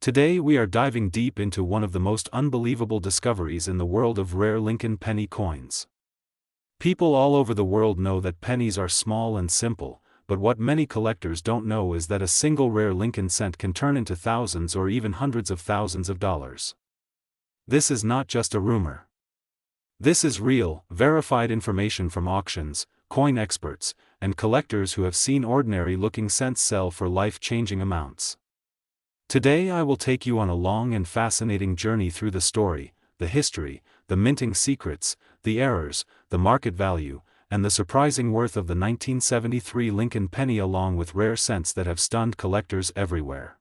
Today we are diving deep into one of the most unbelievable discoveries in the world of rare Lincoln penny coins. People all over the world know that pennies are small and simple, but what many collectors don't know is that a single rare Lincoln cent can turn into thousands or even hundreds of thousands of dollars. This is not just a rumor. This is real, verified information from auctions, coin experts, and collectors who have seen ordinary-looking cents sell for life-changing amounts. Today I will take you on a long and fascinating journey through the story, the history, the minting secrets, the errors, the market value, and the surprising worth of the 1973 Lincoln penny, along with rare cents that have stunned collectors everywhere.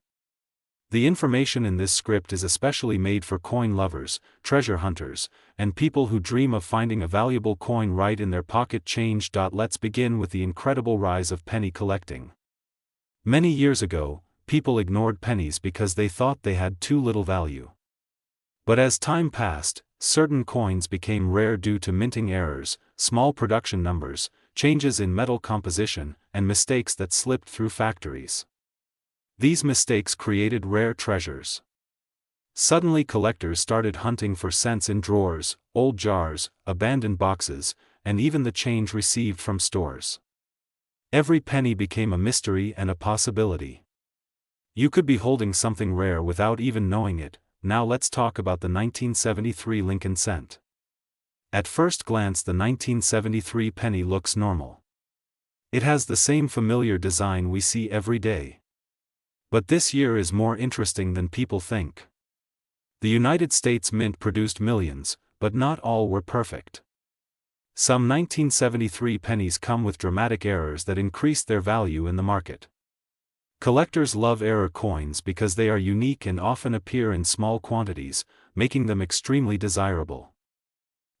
The information in this script is especially made for coin lovers, treasure hunters, and people who dream of finding a valuable coin right in their pocket. Let's begin with the incredible rise of penny collecting. Many years ago, people ignored pennies because they thought they had too little value. But as time passed, certain coins became rare due to minting errors, small production numbers, changes in metal composition, and mistakes that slipped through factories. These mistakes created rare treasures. Suddenly collectors started hunting for cents in drawers, old jars, abandoned boxes, and even the change received from stores. Every penny became a mystery and a possibility. You could be holding something rare without even knowing it. Now let's talk about the 1973 Lincoln cent. At first glance, the 1973 penny looks normal. It has the same familiar design we see every day. But this year is more interesting than people think. The United States Mint produced millions, but not all were perfect. Some 1973 pennies come with dramatic errors that increased their value in the market. Collectors love error coins because they are unique and often appear in small quantities, making them extremely desirable.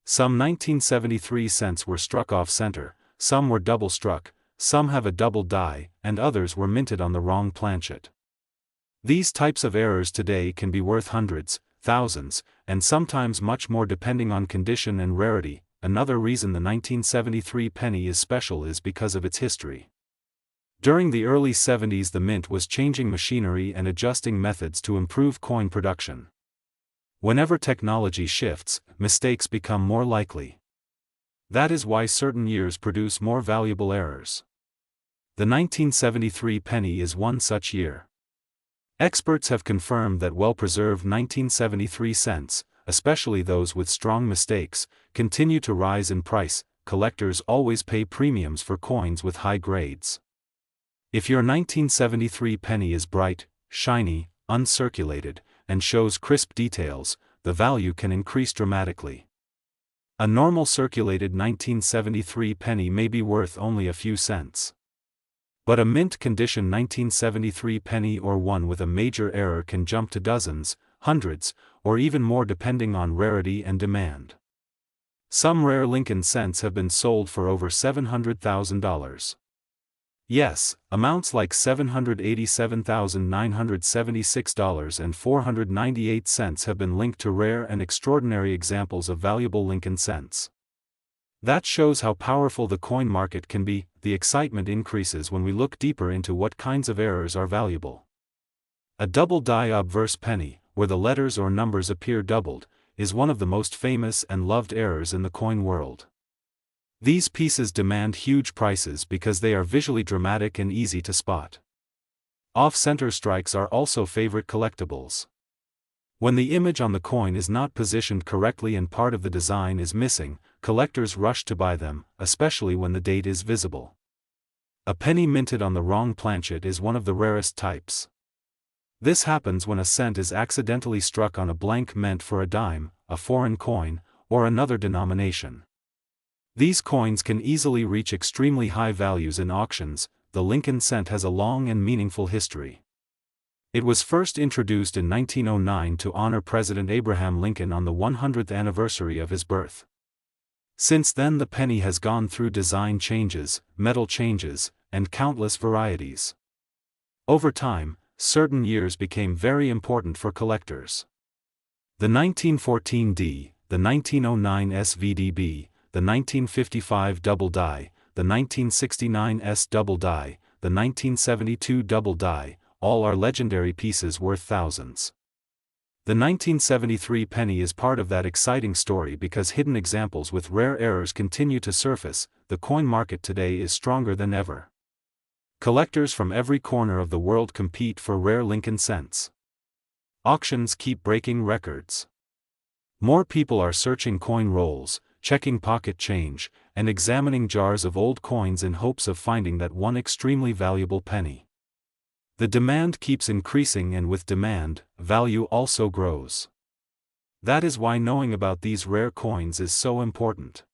Some 1973 cents were struck off-center, some were double-struck, some have a double die, and others were minted on the wrong planchet. These types of errors today can be worth hundreds, thousands, and sometimes much more depending on condition and rarity. Another reason the 1973 penny is special is because of its history. During the early 70s, the mint was changing machinery and adjusting methods to improve coin production. Whenever technology shifts, mistakes become more likely. That is why certain years produce more valuable errors. The 1973 penny is one such year. Experts have confirmed that well-preserved 1973 cents, especially those with strong mistakes, continue to rise in price. Collectors always pay premiums for coins with high grades. If your 1973 penny is bright, shiny, uncirculated, and shows crisp details, the value can increase dramatically. A normal circulated 1973 penny may be worth only a few cents. But a mint condition 1973 penny or one with a major error can jump to dozens, hundreds, or even more depending on rarity and demand. Some rare Lincoln cents have been sold for over $700,000. Yes, amounts like $787,976 and $498 have been linked to rare and extraordinary examples of valuable Lincoln cents. That shows how powerful the coin market can be. The excitement increases when we look deeper into what kinds of errors are valuable. A double die obverse penny, where the letters or numbers appear doubled, is one of the most famous and loved errors in the coin world. These pieces demand huge prices because they are visually dramatic and easy to spot. Off-center strikes are also favorite collectibles. When the image on the coin is not positioned correctly and part of the design is missing, collectors rush to buy them, especially when the date is visible. A penny minted on the wrong planchet is one of the rarest types. This happens when a cent is accidentally struck on a blank meant for a dime, a foreign coin, or another denomination. These coins can easily reach extremely high values in auctions. The Lincoln cent has a long and meaningful history. It was first introduced in 1909 to honor President Abraham Lincoln on the 100th anniversary of his birth. Since then, the penny has gone through design changes, metal changes, and countless varieties. Over time, certain years became very important for collectors. The 1914 D, the 1909 SVDB, the 1955 double die, the 1969 S double die, the 1972 double die, all are legendary pieces worth thousands. The 1973 penny is part of that exciting story because hidden examples with rare errors continue to surface. The coin market today is stronger than ever. Collectors from every corner of the world compete for rare Lincoln cents. Auctions keep breaking records. More people are searching coin rolls, checking pocket change, and examining jars of old coins in hopes of finding that one extremely valuable penny. The demand keeps increasing, and with demand, value also grows. That is why knowing about these rare coins is so important.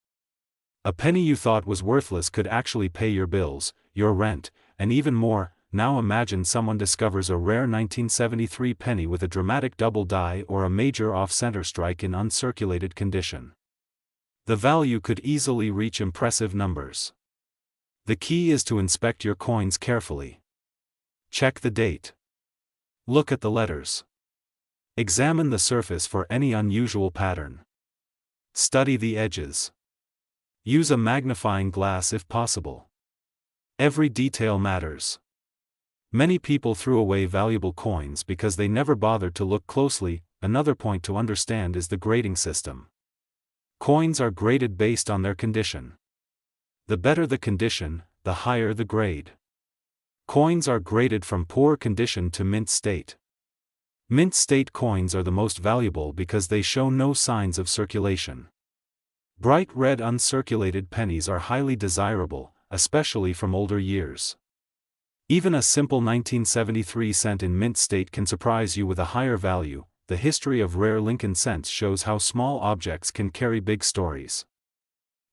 A penny you thought was worthless could actually pay your bills, your rent, and even more. Now imagine someone discovers a rare 1973 penny with a dramatic double die or a major off-center strike in uncirculated condition. The value could easily reach impressive numbers. The key is to inspect your coins carefully. Check the date. Look at the letters. Examine the surface for any unusual pattern. Study the edges. Use a magnifying glass if possible. Every detail matters. Many people threw away valuable coins because they never bothered to look closely. Another point to understand is the grading system. Coins are graded based on their condition. The better the condition, the higher the grade. Coins are graded from poor condition to mint state. Mint state coins are the most valuable because they show no signs of circulation. Bright red uncirculated pennies are highly desirable, especially from older years. Even a simple 1973 cent in mint state can surprise you with a higher value. The history of rare Lincoln cents shows how small objects can carry big stories.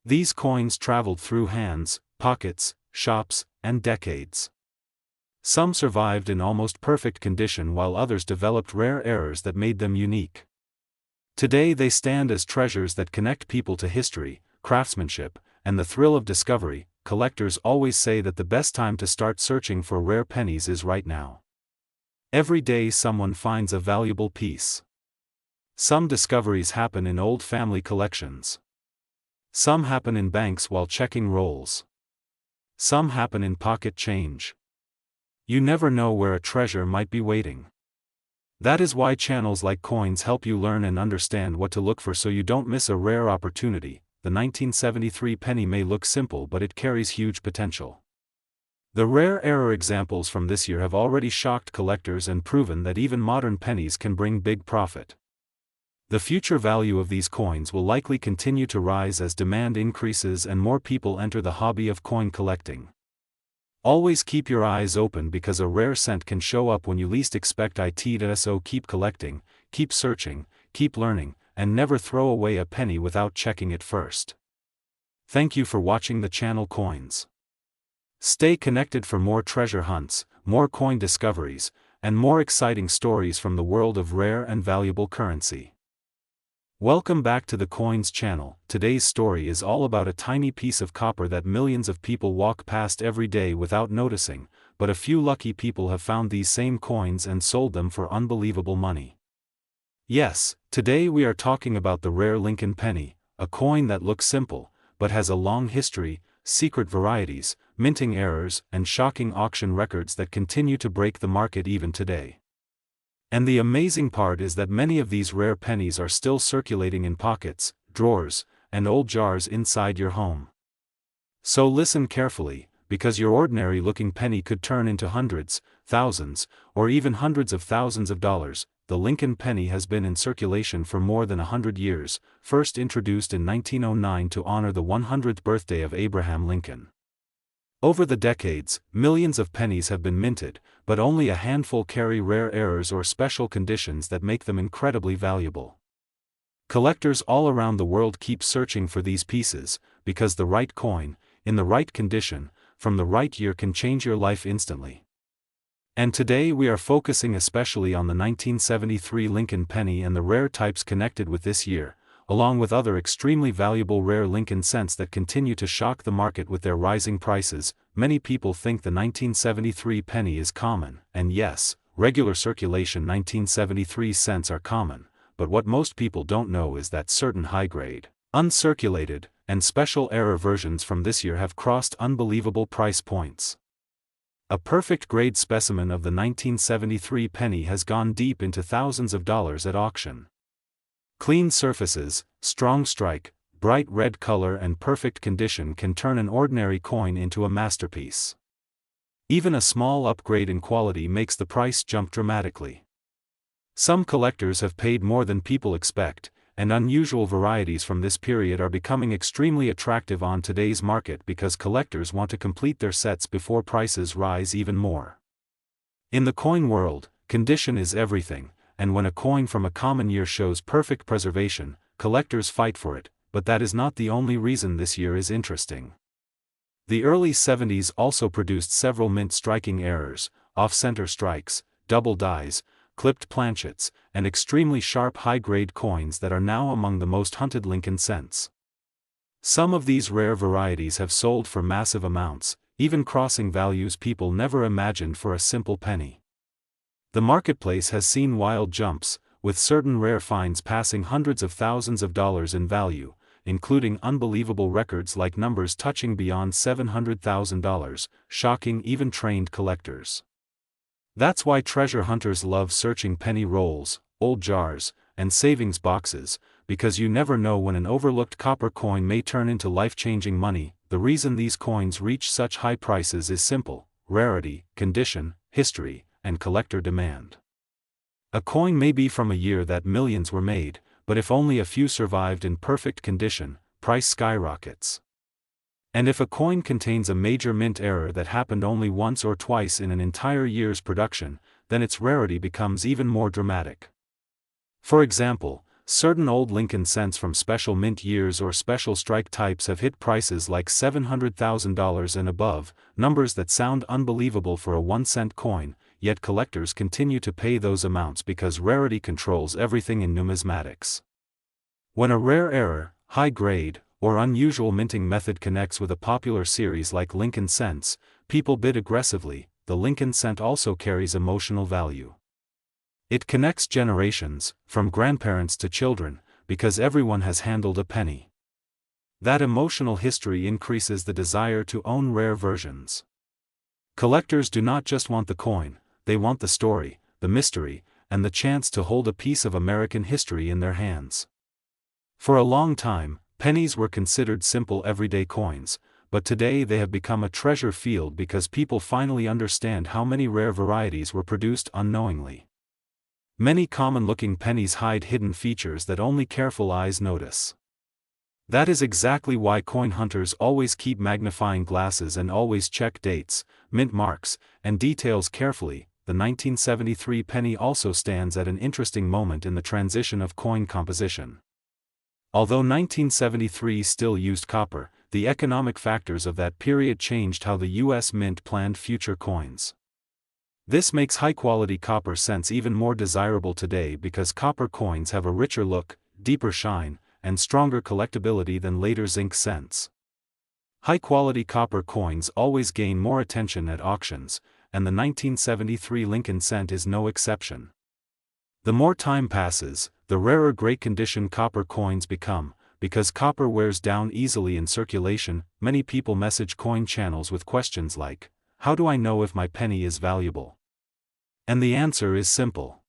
These coins traveled through hands, pockets, shops, and decades. Some survived in almost perfect condition while others developed rare errors that made them unique. Today they stand as treasures that connect people to history, craftsmanship, and the thrill of discovery. Collectors always say that the best time to start searching for rare pennies is right now. Every day someone finds a valuable piece. Some discoveries happen in old family collections. Some happen in banks while checking rolls. Some happen in pocket change. You never know where a treasure might be waiting. That is why channels like Coins help you learn and understand what to look for so you don't miss a rare opportunity. The 1973 penny may look simple, but it carries huge potential. The rare error examples from this year have already shocked collectors and proven that even modern pennies can bring big profit. The future value of these coins will likely continue to rise as demand increases and more people enter the hobby of coin collecting. Always keep your eyes open because a rare cent can show up when you least expect it. So keep collecting, keep searching, keep learning, and never throw away a penny without checking it first. Thank you for watching the channel Coins. Stay connected for more treasure hunts, more coin discoveries, and more exciting stories from the world of rare and valuable currency. Welcome back to the Coins channel. Today's story is all about a tiny piece of copper that millions of people walk past every day without noticing, but a few lucky people have found these same coins and sold them for unbelievable money. Yes, today we are talking about the rare Lincoln penny, a coin that looks simple, but has a long history, secret varieties, minting errors, and shocking auction records that continue to break the market even today. And the amazing part is that many of these rare pennies are still circulating in pockets, drawers, and old jars inside your home. So listen carefully, because your ordinary-looking penny could turn into hundreds, thousands, or even hundreds of thousands of dollars. The Lincoln penny has been in circulation for more than 100 years, first introduced in 1909 to honor the 100th birthday of Abraham Lincoln. Over the decades, millions of pennies have been minted, but only a handful carry rare errors or special conditions that make them incredibly valuable. Collectors all around the world keep searching for these pieces, because the right coin, in the right condition, from the right year can change your life instantly. And today we are focusing especially on the 1973 Lincoln penny and the rare types connected with this year, along with other extremely valuable rare Lincoln cents that continue to shock the market with their rising prices. Many people think the 1973 penny is common, and yes, regular circulation 1973 cents are common, but what most people don't know is that certain high-grade, uncirculated, and special error versions from this year have crossed unbelievable price points. A perfect grade specimen of the 1973 penny has gone deep into thousands of dollars at auction. Clean surfaces, strong strike, bright red color and perfect condition can turn an ordinary coin into a masterpiece. Even a small upgrade in quality makes the price jump dramatically. Some collectors have paid more than people expect, and unusual varieties from this period are becoming extremely attractive on today's market because collectors want to complete their sets before prices rise even more. In the coin world, condition is everything, and when a coin from a common year shows perfect preservation, collectors fight for it, but that is not the only reason this year is interesting. The early 70s also produced several mint striking errors, off-center strikes, double dies, clipped planchets, and extremely sharp high-grade coins that are now among the most hunted Lincoln cents. Some of these rare varieties have sold for massive amounts, even crossing values people never imagined for a simple penny. The marketplace has seen wild jumps, with certain rare finds passing hundreds of thousands of dollars in value, including unbelievable records like numbers touching beyond $700,000, shocking even trained collectors. That's why treasure hunters love searching penny rolls, old jars, and savings boxes, because you never know when an overlooked copper coin may turn into life-changing money. The reason these coins reach such high prices is simple: rarity, condition, history, and collector demand. A coin may be from a year that millions were made, but if only a few survived in perfect condition, price skyrockets. And if a coin contains a major mint error that happened only once or twice in an entire year's production, then its rarity becomes even more dramatic. For example, certain old Lincoln cents from special mint years or special strike types have hit prices like $700,000 and above, numbers that sound unbelievable for a 1-cent coin, yet collectors continue to pay those amounts because rarity controls everything in numismatics. When a rare error, high grade, or unusual minting method connects with a popular series like Lincoln cents, people bid aggressively. The Lincoln cent also carries emotional value. It connects generations, from grandparents to children, because everyone has handled a penny. That emotional history increases the desire to own rare versions. Collectors do not just want the coin, they want the story, the mystery, and the chance to hold a piece of American history in their hands. For a long time, pennies were considered simple everyday coins, but today they have become a treasure field because people finally understand how many rare varieties were produced unknowingly. Many common-looking pennies hide hidden features that only careful eyes notice. That is exactly why coin hunters always keep magnifying glasses and always check dates, mint marks, and details carefully. The 1973 penny also stands at an interesting moment in the transition of coin composition. Although 1973 still used copper, the economic factors of that period changed how the U.S. Mint planned future coins. This makes high-quality copper cents even more desirable today because copper coins have a richer look, deeper shine, and stronger collectability than later zinc cents. High-quality copper coins always gain more attention at auctions, and the 1973 Lincoln cent is no exception. The more time passes, the rarer great-condition copper coins become. Because copper wears down easily in circulation, many people message coin channels with questions like, "How do I know if my penny is valuable?" And the answer is simple.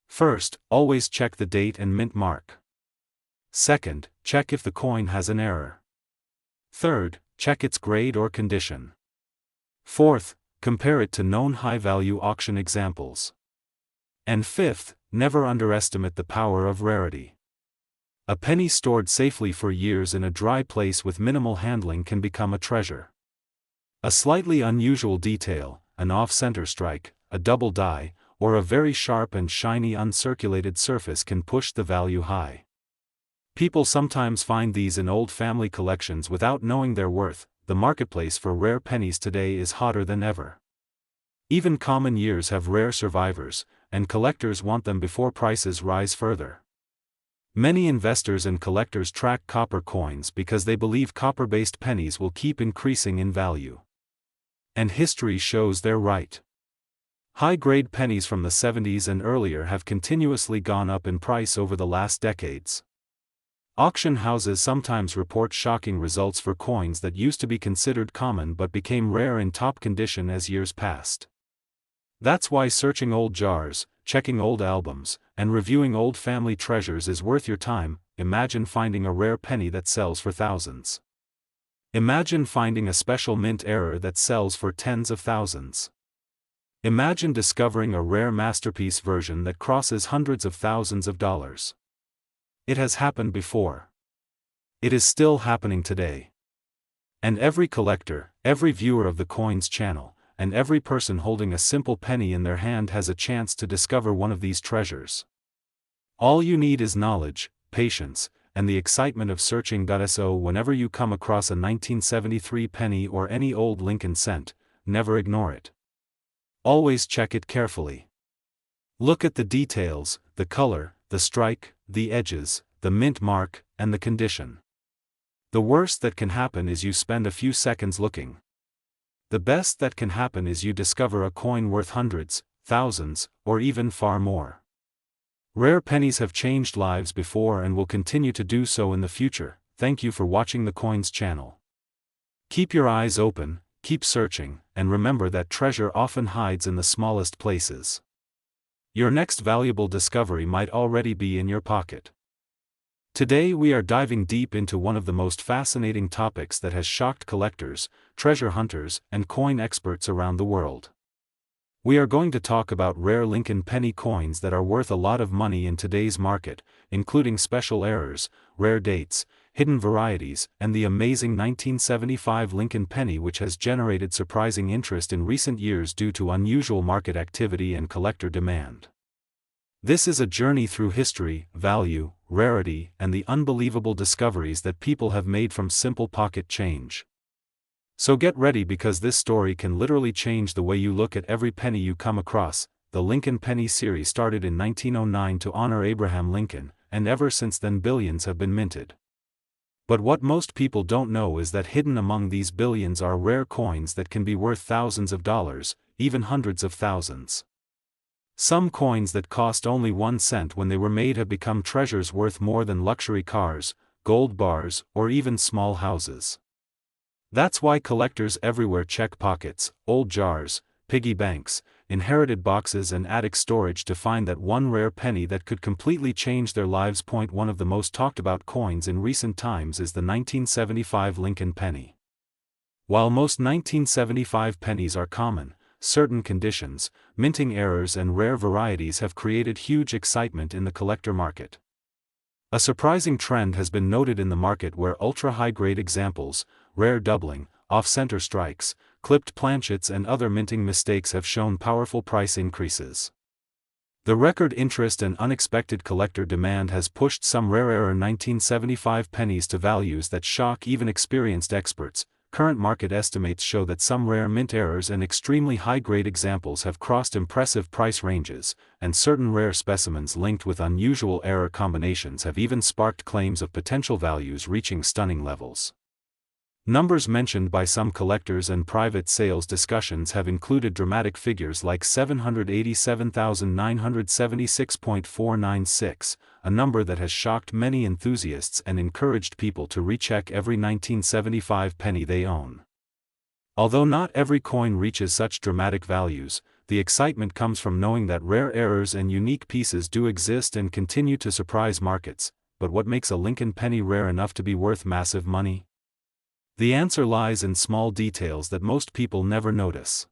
First, always check the date and mint mark. Second, check if the coin has an error. Third, check its grade or condition. Fourth, compare it to known high-value auction examples. And fifth, never underestimate the power of rarity. A penny stored safely for years in a dry place with minimal handling can become a treasure. A slightly unusual detail, an off-center strike, a double die, or a very sharp and shiny uncirculated surface can push the value high. People sometimes find these in old family collections without knowing their worth. The marketplace for rare pennies today is hotter than ever. Even common years have rare survivors, and collectors want them before prices rise further. Many investors and collectors track copper coins because they believe copper-based pennies will keep increasing in value. And history shows they're right. High-grade pennies from the 70s and earlier have continuously gone up in price over the last decades. Auction houses sometimes report shocking results for coins that used to be considered common but became rare in top condition as years passed. That's why searching old jars, checking old albums, and reviewing old family treasures is worth your time. Imagine finding a rare penny that sells for thousands. Imagine finding a special mint error that sells for tens of thousands. Imagine discovering a rare masterpiece version that crosses hundreds of thousands of dollars. It has happened before. It is still happening today. And every collector, every viewer of the Coins channel, and every person holding a simple penny in their hand has a chance to discover one of these treasures. All you need is knowledge, patience, and the excitement of searching. So whenever you come across a 1973 penny or any old Lincoln cent, never ignore it. Always check it carefully. Look at the details, the color, the strike, the edges, the mint mark, and the condition. The worst that can happen is you spend a few seconds looking. The best that can happen is you discover a coin worth hundreds, thousands, or even far more. Rare pennies have changed lives before and will continue to do so in the future. Thank you for watching the Coins channel. Keep your eyes open, keep searching, and remember that treasure often hides in the smallest places. Your next valuable discovery might already be in your pocket. Today we are diving deep into one of the most fascinating topics that has shocked collectors, treasure hunters, and coin experts around the world. We are going to talk about rare Lincoln penny coins that are worth a lot of money in today's market, including special errors, rare dates, hidden varieties, and the amazing 1975 Lincoln penny, which has generated surprising interest in recent years due to unusual market activity and collector demand. This is a journey through history, value, rarity, and the unbelievable discoveries that people have made from simple pocket change. So get ready, because this story can literally change the way you look at every penny you come across. The Lincoln penny series started in 1909 to honor Abraham Lincoln, and ever since then billions have been minted. But what most people don't know is that hidden among these billions are rare coins that can be worth thousands of dollars, even hundreds of thousands. Some coins that cost only 1 cent when they were made have become treasures worth more than luxury cars, gold bars, or even small houses. That's why collectors everywhere check pockets, old jars, piggy banks, inherited boxes, and attic storage to find that one rare penny that could completely change their lives. One of the most talked about coins in recent times is the 1975 Lincoln penny. While most 1975 pennies are common, certain conditions, minting errors, and rare varieties have created huge excitement in the collector market. A surprising trend has been noted in the market where ultra-high-grade examples, rare doubling, off-center strikes, clipped planchets, and other minting mistakes have shown powerful price increases. The record interest and unexpected collector demand has pushed some rare error 1975 pennies to values that shock even experienced experts. Current market estimates show that some rare mint errors and extremely high-grade examples have crossed impressive price ranges, and certain rare specimens linked with unusual error combinations have even sparked claims of potential values reaching stunning levels. Numbers mentioned by some collectors and private sales discussions have included dramatic figures like 787,976.496, a number that has shocked many enthusiasts and encouraged people to recheck every 1975 penny they own. Although not every coin reaches such dramatic values, the excitement comes from knowing that rare errors and unique pieces do exist and continue to surprise markets. But what makes a Lincoln penny rare enough to be worth massive money? The answer lies in small details that most people never notice.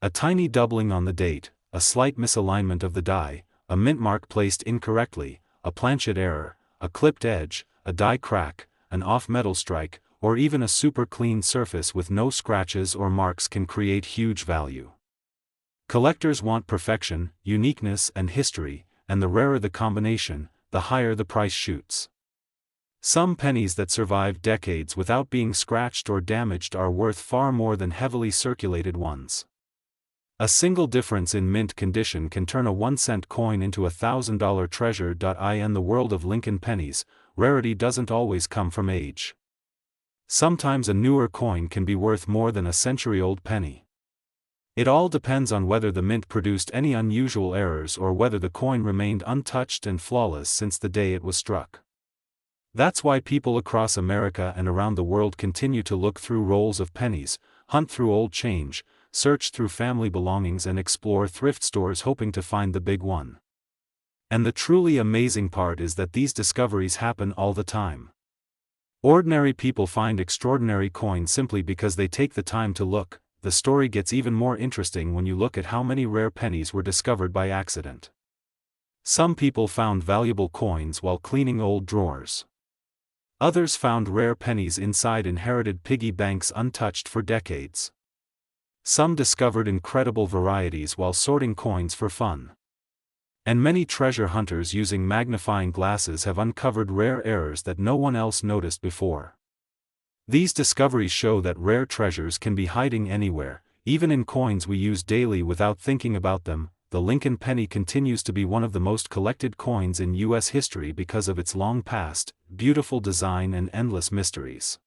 A tiny doubling on the date, a slight misalignment of the die, a mint mark placed incorrectly, a planchet error, a clipped edge, a die crack, an off-metal strike, or even a super clean surface with no scratches or marks can create huge value. Collectors want perfection, uniqueness, and history, and the rarer the combination, the higher the price shoots. Some pennies that survive decades without being scratched or damaged are worth far more than heavily circulated ones. A single difference in mint condition can turn a 1-cent coin into a $1,000 treasure. In the world of Lincoln pennies, rarity doesn't always come from age. Sometimes a newer coin can be worth more than a century-old penny. It all depends on whether the mint produced any unusual errors or whether the coin remained untouched and flawless since the day it was struck. That's why people across America and around the world continue to look through rolls of pennies, hunt through old change, search through family belongings and explore thrift stores hoping to find the big one. And the truly amazing part is that these discoveries happen all the time. Ordinary people find extraordinary coins simply because they take the time to look. The story gets even more interesting when you look at how many rare pennies were discovered by accident. Some people found valuable coins while cleaning old drawers. Others found rare pennies inside inherited piggy banks untouched for decades. Some discovered incredible varieties while sorting coins for fun. And many treasure hunters using magnifying glasses have uncovered rare errors that no one else noticed before. These discoveries show that rare treasures can be hiding anywhere, even in coins we use daily without thinking about them. The Lincoln penny continues to be one of the most collected coins in U.S. history because of its long past, beautiful design and endless mysteries.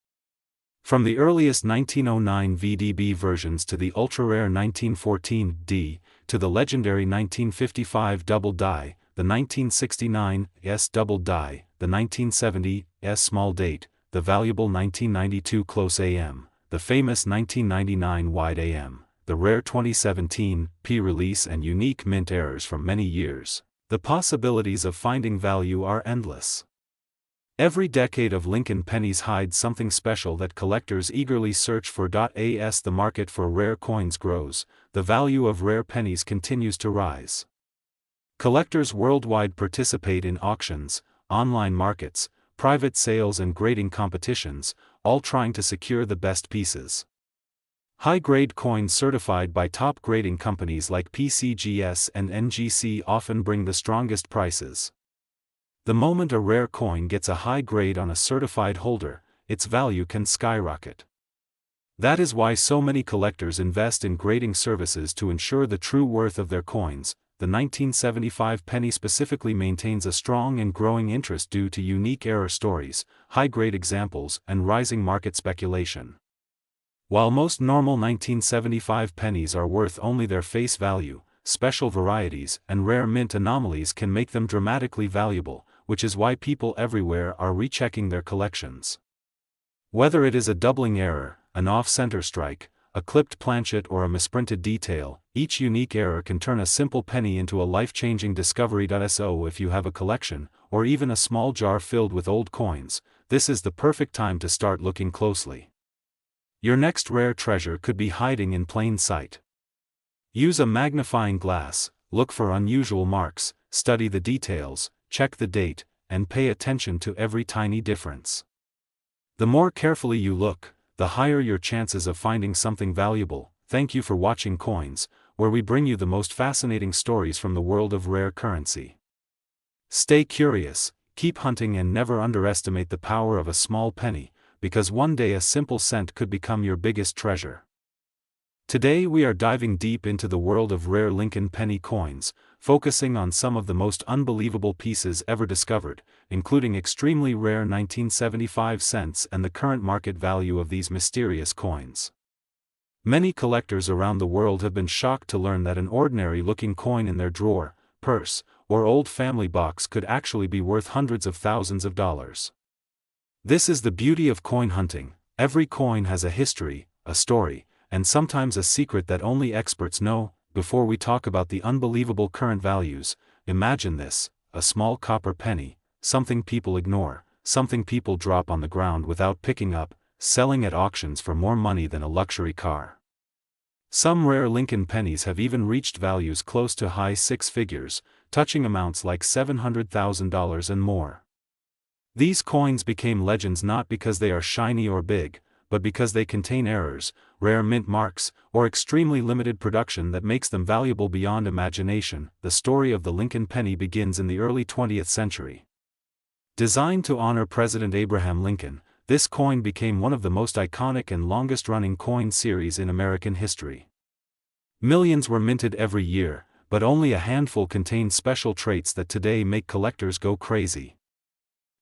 From the earliest 1909 VDB versions to the ultra-rare 1914 D, to the legendary 1955 double die, the 1969 S double die, the 1970 S small date, the valuable 1992 close AM, the famous 1999 wide AM, the rare 2017 P release and unique mint errors from many years, the possibilities of finding value are endless. Every decade of Lincoln pennies hides something special that collectors eagerly search for. As the market for rare coins grows, the value of rare pennies continues to rise. Collectors worldwide participate in auctions, online markets, private sales and grading competitions, all trying to secure the best pieces. High-grade coins certified by top grading companies like PCGS and NGC often bring the strongest prices. The moment a rare coin gets a high grade on a certified holder, its value can skyrocket. That is why so many collectors invest in grading services to ensure the true worth of their coins. The 1975 penny specifically maintains a strong and growing interest due to unique error stories, high-grade examples, and rising market speculation. While most normal 1975 pennies are worth only their face value, special varieties and rare mint anomalies can make them dramatically valuable, which is why people everywhere are rechecking their collections. Whether it is a doubling error, an off-center strike, a clipped planchet or a misprinted detail, each unique error can turn a simple penny into a life-changing discovery. So if you have a collection, or even a small jar filled with old coins, this is the perfect time to start looking closely. Your next rare treasure could be hiding in plain sight. Use a magnifying glass, look for unusual marks, study the details, check the date, and pay attention to every tiny difference. The more carefully you look, the higher your chances of finding something valuable. Thank you for watching Coins, where we bring you the most fascinating stories from the world of rare currency. Stay curious, keep hunting and never underestimate the power of a small penny, because one day a simple cent could become your biggest treasure. Today we are diving deep into the world of rare Lincoln penny coins, focusing on some of the most unbelievable pieces ever discovered, including extremely rare 1975 cents and the current market value of these mysterious coins. Many collectors around the world have been shocked to learn that an ordinary-looking coin in their drawer, purse, or old family box could actually be worth hundreds of thousands of dollars. This is the beauty of coin hunting. Every coin has a history, a story, and sometimes a secret that only experts know. Before we talk about the unbelievable current values, imagine this: a small copper penny, something people ignore, something people drop on the ground without picking up, selling at auctions for more money than a luxury car. Some rare Lincoln pennies have even reached values close to high six figures, touching amounts like $700,000 and more. These coins became legends not because they are shiny or big, but because they contain errors, rare mint marks, or extremely limited production that makes them valuable beyond imagination. The story of the Lincoln penny begins in the early 20th century. Designed to honor President Abraham Lincoln, this coin became one of the most iconic and longest-running coin series in American history. Millions were minted every year, but only a handful contained special traits that today make collectors go crazy.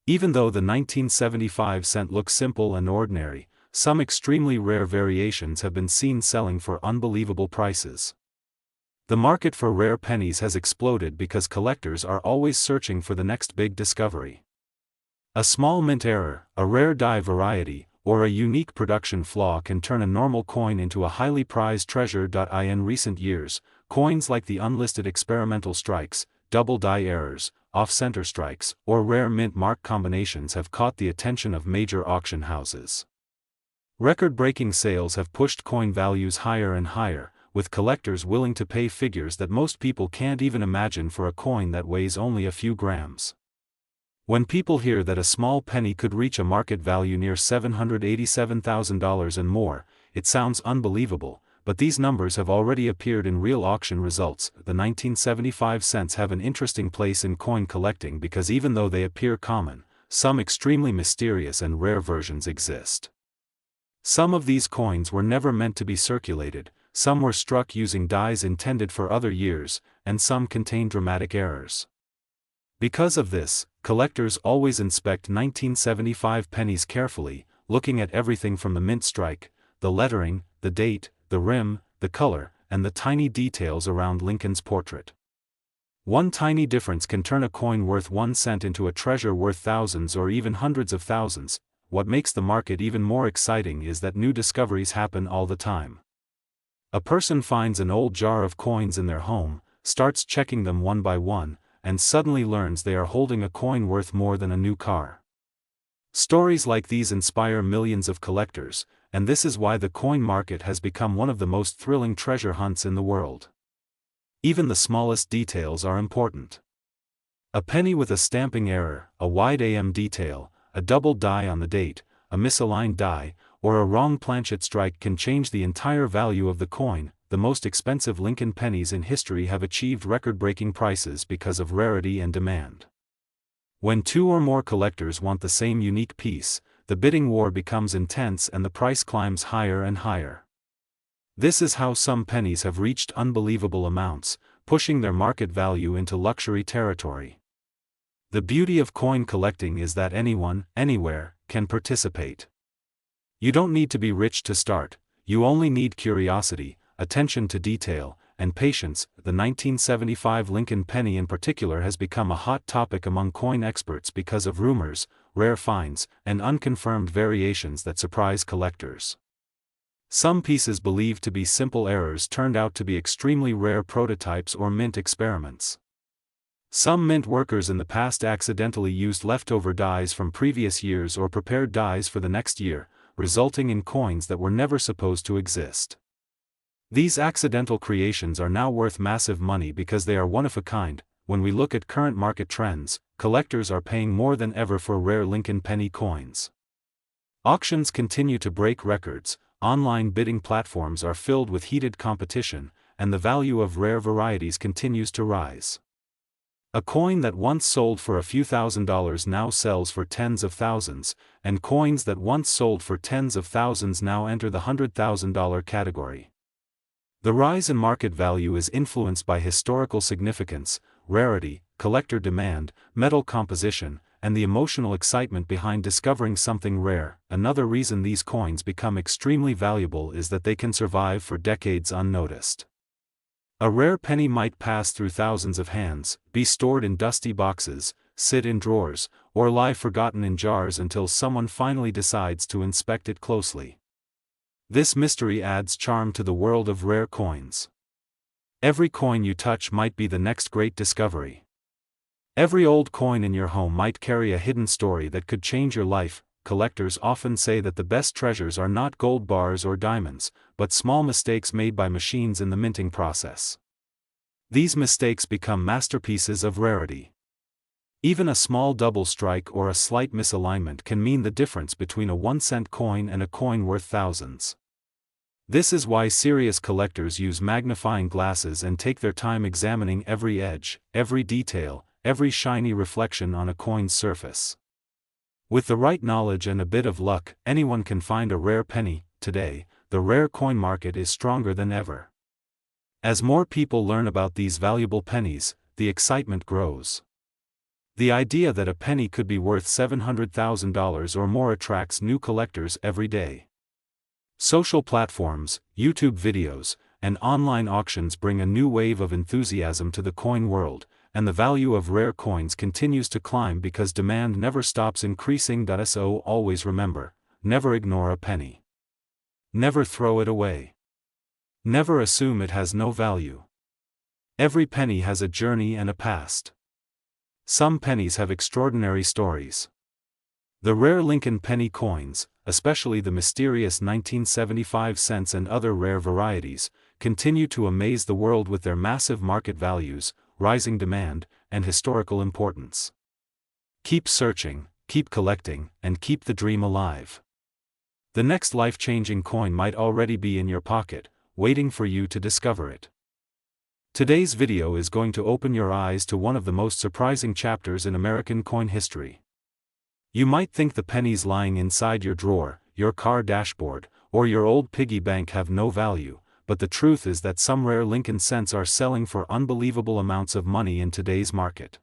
Even though the 1975 cent looks simple and ordinary, some extremely rare variations have been seen selling for unbelievable prices. The market for rare pennies has exploded because collectors are always searching for the next big discovery. A small mint error, a rare die variety, or a unique production flaw can turn a normal coin into a highly prized treasure. In recent years, coins like the unlisted experimental strikes, double die errors, off-center strikes, or rare mint mark combinations have caught the attention of major auction houses. Record-breaking sales have pushed coin values higher and higher, with collectors willing to pay figures that most people can't even imagine for a coin that weighs only a few grams. When people hear that a small penny could reach a market value near $787,000 and more, it sounds unbelievable, but these numbers have already appeared in real auction results. The 1975 cents have an interesting place in coin collecting because even though they appear common, some extremely mysterious and rare versions exist. Some of these coins were never meant to be circulated, some were struck using dies intended for other years, and some contain dramatic errors. Because of this, collectors always inspect 1975 pennies carefully, looking at everything from the mint strike, the lettering, the date, the rim, the color, and the tiny details around Lincoln's portrait. One tiny difference can turn a coin worth 1 cent into a treasure worth thousands or even hundreds of thousands. What makes the market even more exciting is that new discoveries happen all the time. A person finds an old jar of coins in their home, starts checking them one by one, and suddenly learns they are holding a coin worth more than a new car. Stories like these inspire millions of collectors, and this is why the coin market has become one of the most thrilling treasure hunts in the world. Even the smallest details are important. A penny with a stamping error, a wide AM detail, a double die on the date, a misaligned die, or a wrong planchet strike can change the entire value of the coin. The most expensive Lincoln pennies in history have achieved record-breaking prices because of rarity and demand. When two or more collectors want the same unique piece, the bidding war becomes intense and the price climbs higher and higher. This is how some pennies have reached unbelievable amounts, pushing their market value into luxury territory. The beauty of coin collecting is that anyone, anywhere, can participate. You don't need to be rich to start, you only need curiosity, attention to detail, and patience. The 1975 Lincoln penny in particular has become a hot topic among coin experts because of rumors, rare finds, and unconfirmed variations that surprise collectors. Some pieces believed to be simple errors turned out to be extremely rare prototypes or mint experiments. Some mint workers in the past accidentally used leftover dies from previous years or prepared dies for the next year, resulting in coins that were never supposed to exist. These accidental creations are now worth massive money because they are one of a kind. When we look at current market trends, collectors are paying more than ever for rare Lincoln penny coins. Auctions continue to break records, online bidding platforms are filled with heated competition, and the value of rare varieties continues to rise. A coin that once sold for a few $1,000s now sells for tens of thousands, and coins that once sold for tens of thousands now enter the $100,000 category. The rise in market value is influenced by historical significance, rarity, collector demand, metal composition, and the emotional excitement behind discovering something rare. Another reason these coins become extremely valuable is that they can survive for decades unnoticed. A rare penny might pass through thousands of hands, be stored in dusty boxes, sit in drawers, or lie forgotten in jars until someone finally decides to inspect it closely. This mystery adds charm to the world of rare coins. Every coin you touch might be the next great discovery. Every old coin in your home might carry a hidden story that could change your life. Collectors often say that the best treasures are not gold bars or diamonds, but small mistakes made by machines in the minting process. These mistakes become masterpieces of rarity. Even a small double strike or a slight misalignment can mean the difference between a 1-cent coin and a coin worth thousands. This is why serious collectors use magnifying glasses and take their time examining every edge, every detail, every shiny reflection on a coin's surface. With the right knowledge and a bit of luck, anyone can find a rare penny. Today, the rare coin market is stronger than ever. As more people learn about these valuable pennies, the excitement grows. The idea that a penny could be worth $700,000 or more attracts new collectors every day. Social platforms, YouTube videos, and online auctions bring a new wave of enthusiasm to the coin world, and the value of rare coins continues to climb because demand never stops increasing. So always remember, never ignore a penny. Never throw it away. Never assume it has no value. Every penny has a journey and a past. Some pennies have extraordinary stories. The rare Lincoln penny coins, especially the mysterious 1975 cents and other rare varieties, continue to amaze the world with their massive market values, rising demand, and historical importance. Keep searching, keep collecting, and keep the dream alive. The next life-changing coin might already be in your pocket, waiting for you to discover it. Today's video is going to open your eyes to one of the most surprising chapters in American coin history. You might think the pennies lying inside your drawer, your car dashboard, or your old piggy bank have no value, but the truth is that some rare Lincoln cents are selling for unbelievable amounts of money in today's market.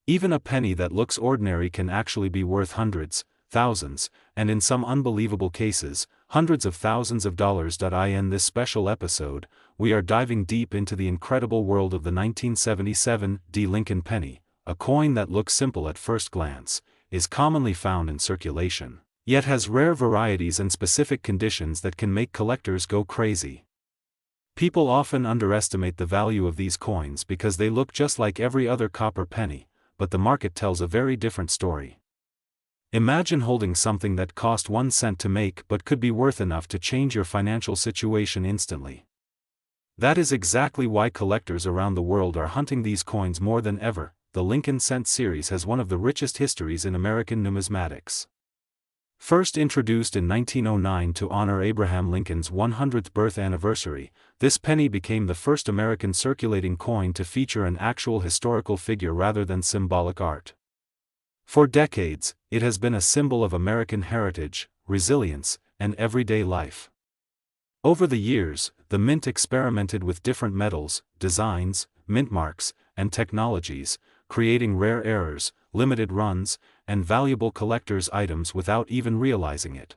Even a penny that looks ordinary can actually be worth hundreds, thousands, and in some unbelievable cases, hundreds of thousands of dollars. In this special episode, we are diving deep into the incredible world of the 1977 Lincoln penny, a coin that looks simple at first glance, is commonly found in circulation, yet has rare varieties and specific conditions that can make collectors go crazy. People often underestimate the value of these coins because they look just like every other copper penny, but the market tells a very different story. Imagine holding something that cost 1 cent to make but could be worth enough to change your financial situation instantly. That is exactly why collectors around the world are hunting these coins more than ever. The Lincoln Cent series has one of the richest histories in American numismatics. First introduced in 1909 to honor Abraham Lincoln's 100th birth anniversary, this penny became the first American circulating coin to feature an actual historical figure rather than symbolic art. For decades, it has been a symbol of American heritage, resilience, and everyday life. Over the years, the mint experimented with different metals, designs, mint marks, and technologies, creating rare errors, limited runs, and valuable collector's items without even realizing it.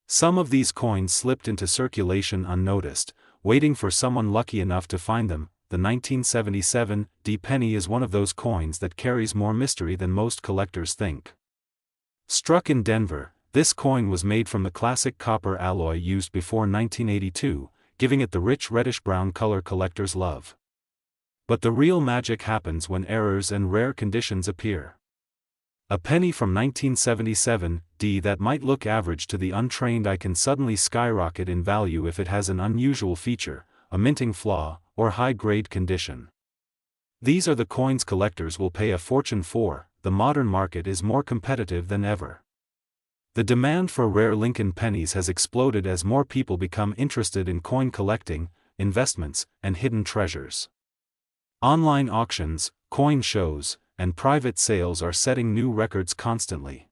Some of these coins slipped into circulation unnoticed, waiting for someone lucky enough to find them. The 1977 penny is one of those coins that carries more mystery than most collectors think. Struck in Denver, this coin was made from the classic copper alloy used before 1982, giving it the rich reddish-brown color collectors love. But the real magic happens when errors and rare conditions appear. A penny from 1977 that might look average to the untrained eye can suddenly skyrocket in value if it has an unusual feature, a minting flaw, or high-grade condition. These are the coins collectors will pay a fortune for. The modern market is more competitive than ever. The demand for rare Lincoln pennies has exploded as more people become interested in coin collecting, investments, and hidden treasures. Online auctions, coin shows, and private sales are setting new records constantly.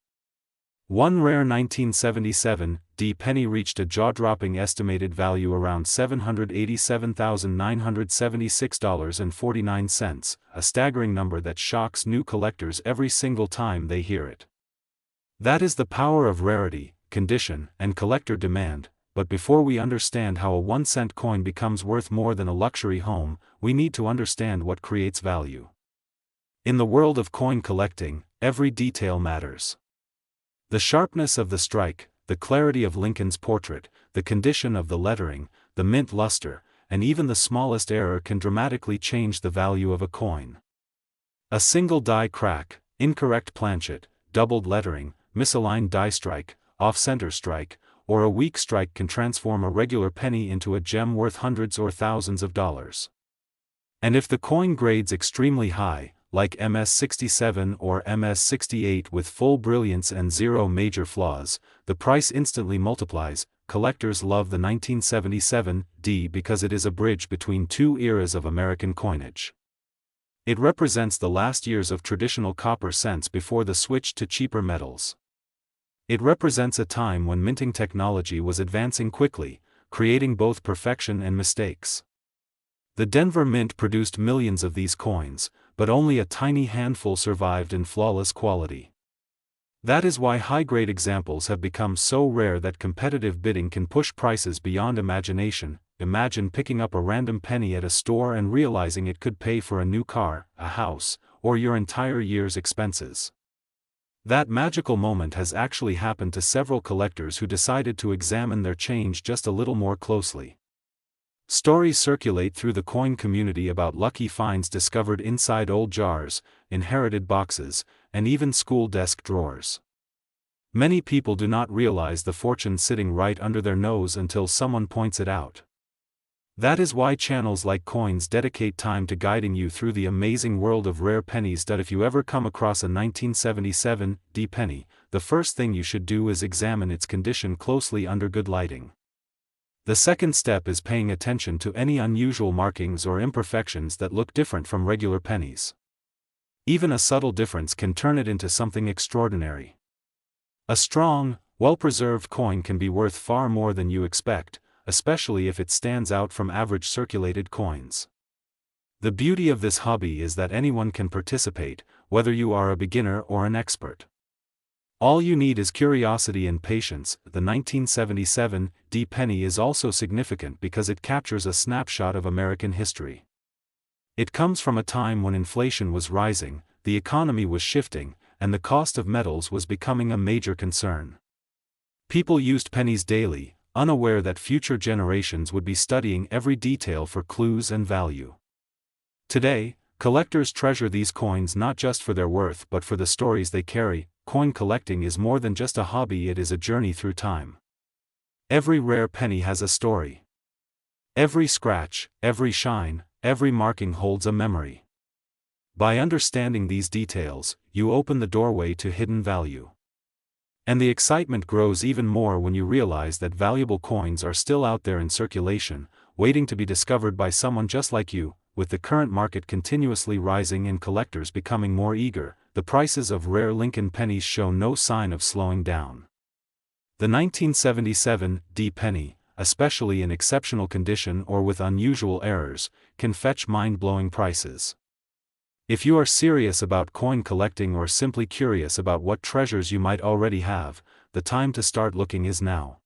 One rare 1977 penny reached a jaw-dropping estimated value around $787,976.49, a staggering number that shocks new collectors every single time they hear it. That is the power of rarity, condition, and collector demand. But before we understand how a 1-cent coin becomes worth more than a luxury home, we need to understand what creates value. In the world of coin collecting, every detail matters. The sharpness of the strike, the clarity of Lincoln's portrait, the condition of the lettering, the mint luster, and even the smallest error can dramatically change the value of a coin. A single die crack, incorrect planchet, doubled lettering, misaligned die strike, off-center strike, or a weak strike can transform a regular penny into a gem worth hundreds or thousands of dollars. And if the coin grades extremely high, like MS-67 or MS-68 with full brilliance and zero major flaws, the price instantly multiplies. Collectors love the 1977 because it is a bridge between two eras of American coinage. It represents the last years of traditional copper cents before the switch to cheaper metals. It represents a time when minting technology was advancing quickly, creating both perfection and mistakes. The Denver Mint produced millions of these coins, but only a tiny handful survived in flawless quality. That is why high-grade examples have become so rare that competitive bidding can push prices beyond imagination. imagine picking up a random penny at a store and realizing it could pay for a new car, a house, or your entire year's expenses. That magical moment has actually happened to several collectors who decided to examine their change just a little more closely. Stories circulate through the coin community about lucky finds discovered inside old jars, inherited boxes, and even school desk drawers. Many people do not realize the fortune sitting right under their nose until someone points it out. That is why channels like Coins dedicate time to guiding you through the amazing world of rare pennies. If you ever come across a 1977 D penny, the first thing you should do is examine its condition closely under good lighting. The second step is paying attention to any unusual markings or imperfections that look different from regular pennies. Even a subtle difference can turn it into something extraordinary. A strong, well-preserved coin can be worth far more than you expect, especially if it stands out from average circulated coins. The beauty of this hobby is that anyone can participate, whether you are a beginner or an expert. All you need is curiosity and patience. The 1977 D penny is also significant because it captures a snapshot of American history. It comes from a time when inflation was rising, the economy was shifting, and the cost of metals was becoming a major concern. People used pennies daily, unaware that future generations would be studying every detail for clues and value. Today, collectors treasure these coins not just for their worth but for the stories they carry. Coin collecting is more than just a hobby, it is a journey through time. Every rare penny has a story. Every scratch, every shine, every marking holds a memory. By understanding these details, you open the doorway to hidden value. And the excitement grows even more when you realize that valuable coins are still out there in circulation, waiting to be discovered by someone just like you. With the current market continuously rising and collectors becoming more eager, the prices of rare Lincoln pennies show no sign of slowing down. The 1977 D penny, especially in exceptional condition or with unusual errors, can fetch mind-blowing prices. If you are serious about coin collecting or simply curious about what treasures you might already have, the time to start looking is now.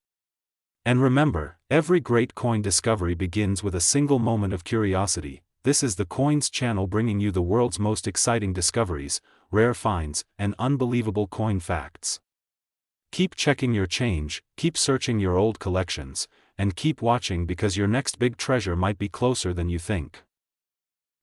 And remember, every great coin discovery begins with a single moment of curiosity. This is the Coins channel, bringing you the world's most exciting discoveries, rare finds, and unbelievable coin facts. Keep checking your change, keep searching your old collections, and keep watching because your next big treasure might be closer than you think.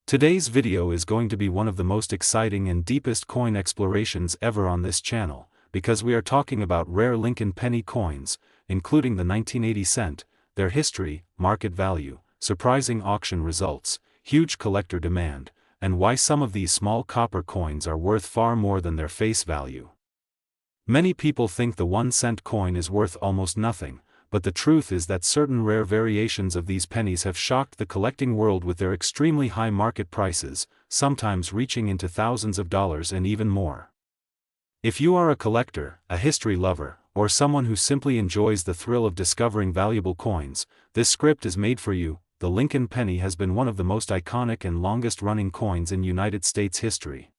Today's video is going to be one of the most exciting and deepest coin explorations ever on this channel, because we are talking about rare Lincoln penny coins, including the 1980 cent, their history, market value, surprising auction results, huge collector demand, and why some of these small copper coins are worth far more than their face value. Many people think the 1-cent coin is worth almost nothing, but the truth is that certain rare variations of these pennies have shocked the collecting world with their extremely high market prices, sometimes reaching into thousands of dollars and even more. If you are a collector, a history lover, or someone who simply enjoys the thrill of discovering valuable coins, this script is made for you. The Lincoln penny has been one of the most iconic and longest-running coins in United States history.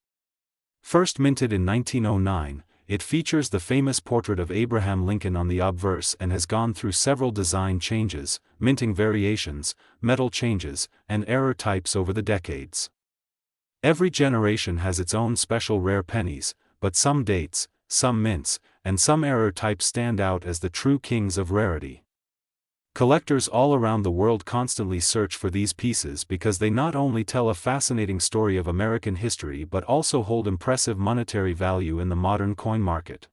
First minted in 1909, it features the famous portrait of Abraham Lincoln on the obverse and has gone through several design changes, minting variations, metal changes, and error types over the decades. Every generation has its own special rare pennies, but some dates, some mints, and some error types stand out as the true kings of rarity. Collectors all around the world constantly search for these pieces because they not only tell a fascinating story of American history but also hold impressive monetary value in the modern coin market.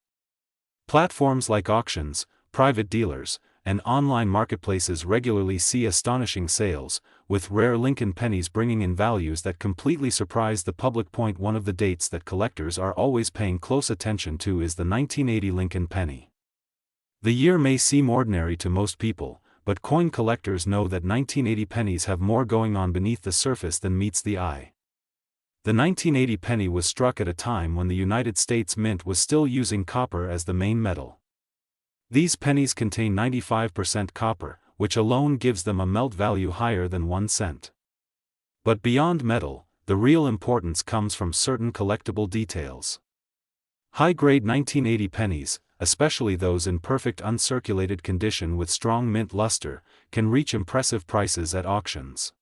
Platforms like auctions, private dealers, and online marketplaces regularly see astonishing sales, with rare Lincoln pennies bringing in values that completely surprise the public. One of the dates that collectors are always paying close attention to is the 1980 Lincoln penny. The year may seem ordinary to most people, but coin collectors know that 1980 pennies have more going on beneath the surface than meets the eye. The 1980 penny was struck at a time when the United States Mint was still using copper as the main metal. These pennies contain 95% copper, which alone gives them a melt value higher than 1 cent. But beyond metal, the real importance comes from certain collectible details. High-grade 1980 pennies, especially those in perfect uncirculated condition with strong mint luster, can reach impressive prices at auctions.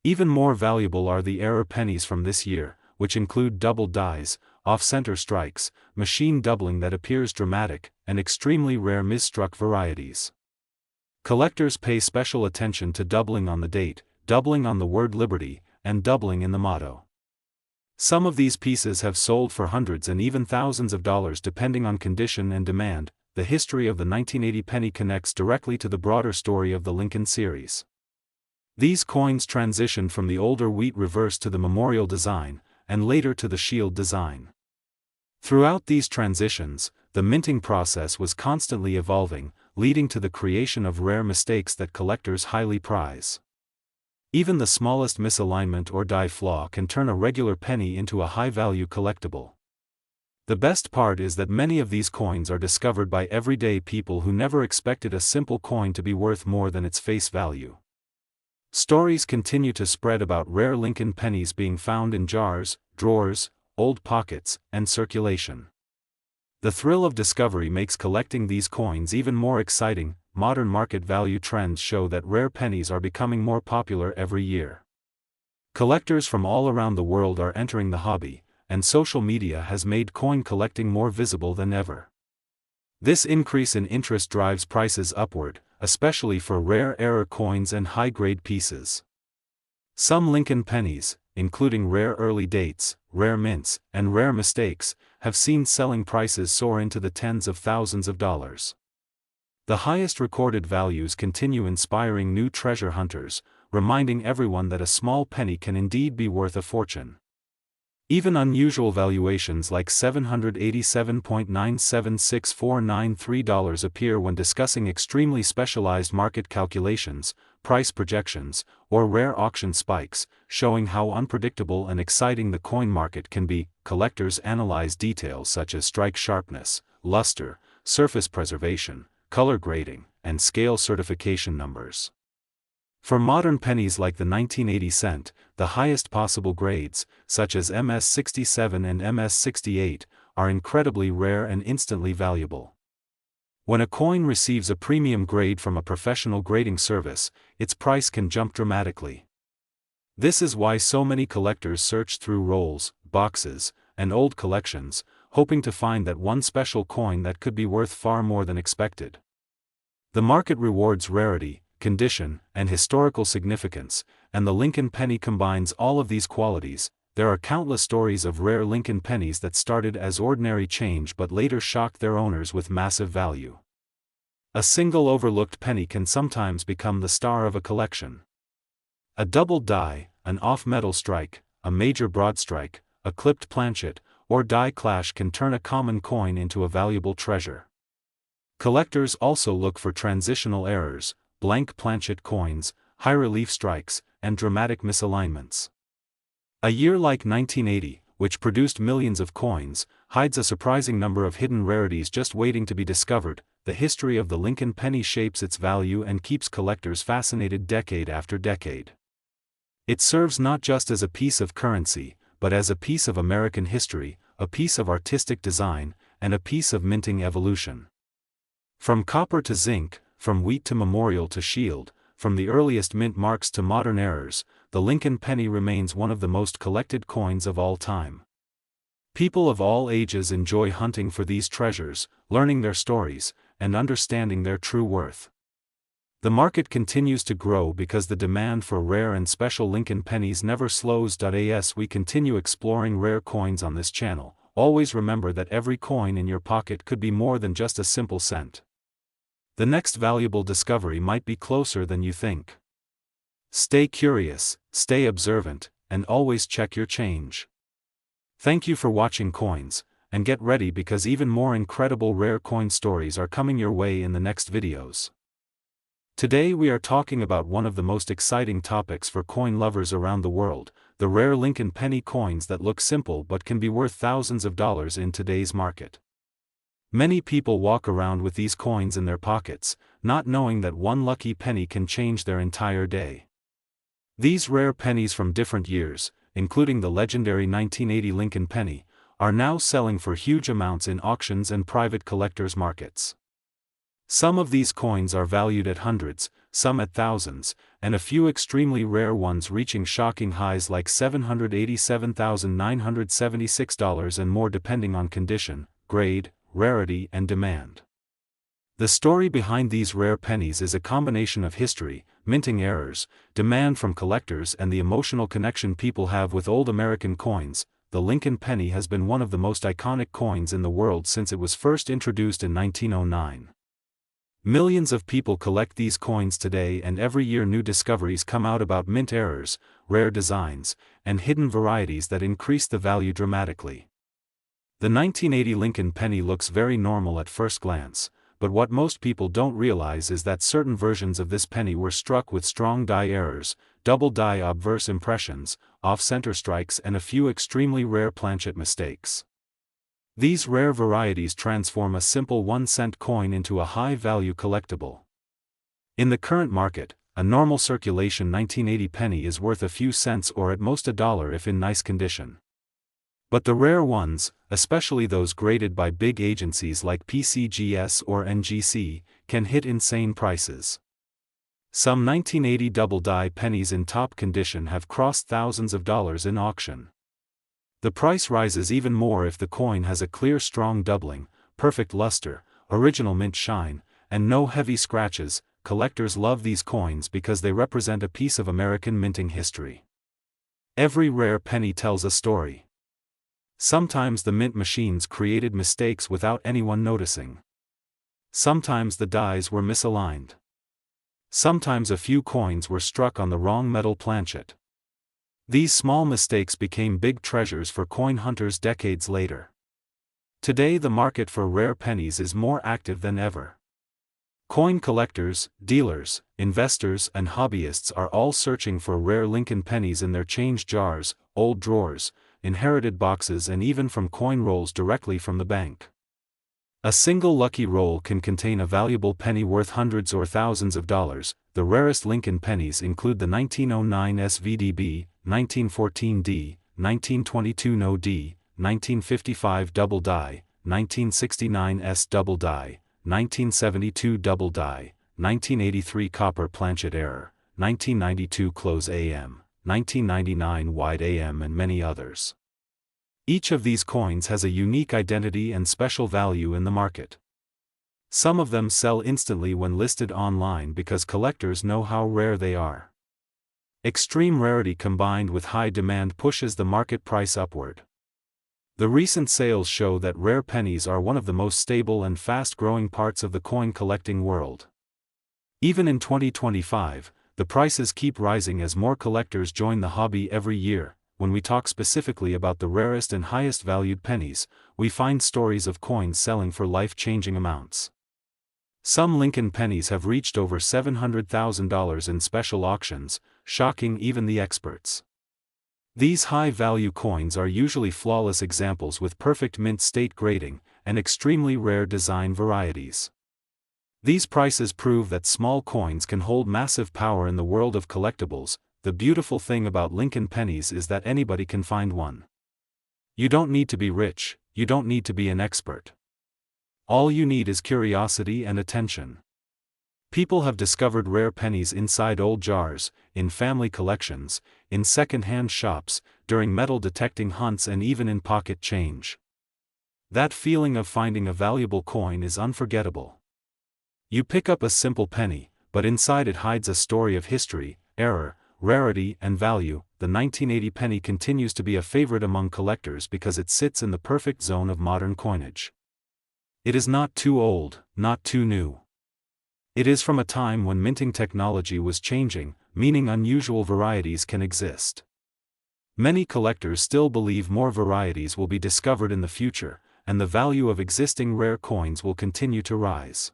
Even more valuable are the error pennies from this year, which include double dies, off-center strikes, machine doubling that appears dramatic, and extremely rare misstruck varieties. Collectors pay special attention to doubling on the date, doubling on the word liberty, and doubling in the motto. Some of these pieces have sold for hundreds and even thousands of dollars depending on condition and demand. The history of the 1980 penny connects directly to the broader story of the Lincoln series. These coins transitioned from the older wheat reverse to the memorial design, and later to the shield design. Throughout these transitions, the minting process was constantly evolving, leading to the creation of rare mistakes that collectors highly prize. Even the smallest misalignment or die flaw can turn a regular penny into a high-value collectible. The best part is that many of these coins are discovered by everyday people who never expected a simple coin to be worth more than its face value. Stories continue to spread about rare Lincoln pennies being found in jars, drawers, old pockets, and circulation. The thrill of discovery makes collecting these coins even more exciting. Modern market value trends show that rare pennies are becoming more popular every year. Collectors from all around the world are entering the hobby, and social media has made coin collecting more visible than ever. This increase in interest drives prices upward, especially for rare error coins and high-grade pieces. Some Lincoln pennies, including rare early dates, rare mints, and rare mistakes, have seen selling prices soar into the tens of thousands of dollars. The highest recorded values continue inspiring new treasure hunters, reminding everyone that a small penny can indeed be worth a fortune. Even unusual valuations like $787.97649 appear when discussing extremely specialized market calculations, price projections, or rare auction spikes, showing how unpredictable and exciting the coin market can be. Collectors analyze details such as strike sharpness, luster, surface preservation, color grading, and scale certification numbers. For modern pennies like the 1980 cent, the highest possible grades, such as MS-67 and MS-68, are incredibly rare and instantly valuable. When a coin receives a premium grade from a professional grading service, its price can jump dramatically. This is why so many collectors search through rolls, boxes, and old collections, hoping to find that one special coin that could be worth far more than expected. The market rewards rarity, condition, and historical significance, and the Lincoln penny combines all of these qualities. There are countless stories of rare Lincoln pennies that started as ordinary change but later shocked their owners with massive value. A single overlooked penny can sometimes become the star of a collection. A double die, an off-metal strike, a major broad strike, a clipped planchet, or die clash can turn a common coin into a valuable treasure. Collectors also look for transitional errors, blank planchet coins, high-relief strikes, and dramatic misalignments. A year like 1980, which produced millions of coins, hides a surprising number of hidden rarities just waiting to be discovered. The history of the Lincoln penny shapes its value and keeps collectors fascinated decade after decade. It serves not just as a piece of currency, but as a piece of American history, a piece of artistic design, and a piece of minting evolution. From copper to zinc, from wheat to memorial to shield, from the earliest mint marks to modern errors, the Lincoln penny remains one of the most collected coins of all time. People of all ages enjoy hunting for these treasures, learning their stories, and understanding their true worth. The market continues to grow because the demand for rare and special Lincoln pennies never slows. As we continue exploring rare coins on this channel, always remember that every coin in your pocket could be more than just a simple cent. The next valuable discovery might be closer than you think. Stay curious, stay observant, and always check your change. Thank you for watching Coins, and get ready because even more incredible rare coin stories are coming your way in the next videos. Today we are talking about one of the most exciting topics for coin lovers around the world, the rare Lincoln penny coins that look simple but can be worth thousands of dollars in today's market. Many people walk around with these coins in their pockets, not knowing that one lucky penny can change their entire day. These rare pennies from different years, including the legendary 1980 Lincoln penny, are now selling for huge amounts in auctions and private collectors' markets. Some of these coins are valued at hundreds, some at thousands, and a few extremely rare ones reaching shocking highs like $787,976 and more depending on condition, grade, rarity and demand. The story behind these rare pennies is a combination of history, minting errors, demand from collectors and the emotional connection people have with old American coins. The Lincoln penny has been one of the most iconic coins in the world since it was first introduced in 1909. Millions of people collect these coins today, and every year new discoveries come out about mint errors, rare designs, and hidden varieties that increase the value dramatically. The 1980 Lincoln penny looks very normal at first glance, but what most people don't realize is that certain versions of this penny were struck with strong die errors, double die obverse impressions, off-center strikes and a few extremely rare planchet mistakes. These rare varieties transform a simple 1-cent coin into a high-value collectible. In the current market, a normal circulation 1980 penny is worth a few cents or at most $1 if in nice condition. But the rare ones, especially those graded by big agencies like PCGS or NGC, can hit insane prices. Some 1980 double-die pennies in top condition have crossed thousands of dollars in auction. The price rises even more if the coin has a clear strong doubling, perfect luster, original mint shine, and no heavy scratches. Collectors love these coins because they represent a piece of American minting history. Every rare penny tells a story. Sometimes the mint machines created mistakes without anyone noticing. Sometimes the dies were misaligned. Sometimes a few coins were struck on the wrong metal planchet. These small mistakes became big treasures for coin hunters decades later. Today the market for rare pennies is more active than ever. Coin collectors, dealers, investors and hobbyists are all searching for rare Lincoln pennies in their change jars, old drawers, inherited boxes and even from coin rolls directly from the bank. A single lucky roll can contain a valuable penny worth hundreds or thousands of dollars. The rarest Lincoln pennies include the 1909 SVDB, 1914 D, 1922 No D, 1955 Double Die, 1969 S Double Die, 1972 Double Die, 1983 Copper Planchet Error, 1992 Close AM, 1999 Wide AM and many others. Each of these coins has a unique identity and special value in the market. Some of them sell instantly when listed online because collectors know how rare they are. Extreme rarity combined with high demand pushes the market price upward. The recent sales show that rare pennies are one of the most stable and fast-growing parts of the coin collecting world. Even in 2025, the prices keep rising as more collectors join the hobby every year. When we talk specifically about the rarest and highest valued pennies, we find stories of coins selling for life-changing amounts. Some Lincoln pennies have reached over $700,000 in special auctions, shocking even the experts. These high-value coins are usually flawless examples with perfect mint state grading and extremely rare design varieties. These prices prove that small coins can hold massive power in the world of collectibles. The beautiful thing about Lincoln pennies is that anybody can find one. You don't need to be rich, you don't need to be an expert. All you need is curiosity and attention. People have discovered rare pennies inside old jars, in family collections, in second-hand shops, during metal detecting hunts and even in pocket change. That feeling of finding a valuable coin is unforgettable. You pick up a simple penny, but inside it hides a story of history, error, rarity and value. The 1980 penny continues to be a favorite among collectors because it sits in the perfect zone of modern coinage. It is not too old, not too new. It is from a time when minting technology was changing, meaning unusual varieties can exist. Many collectors still believe more varieties will be discovered in the future, and the value of existing rare coins will continue to rise.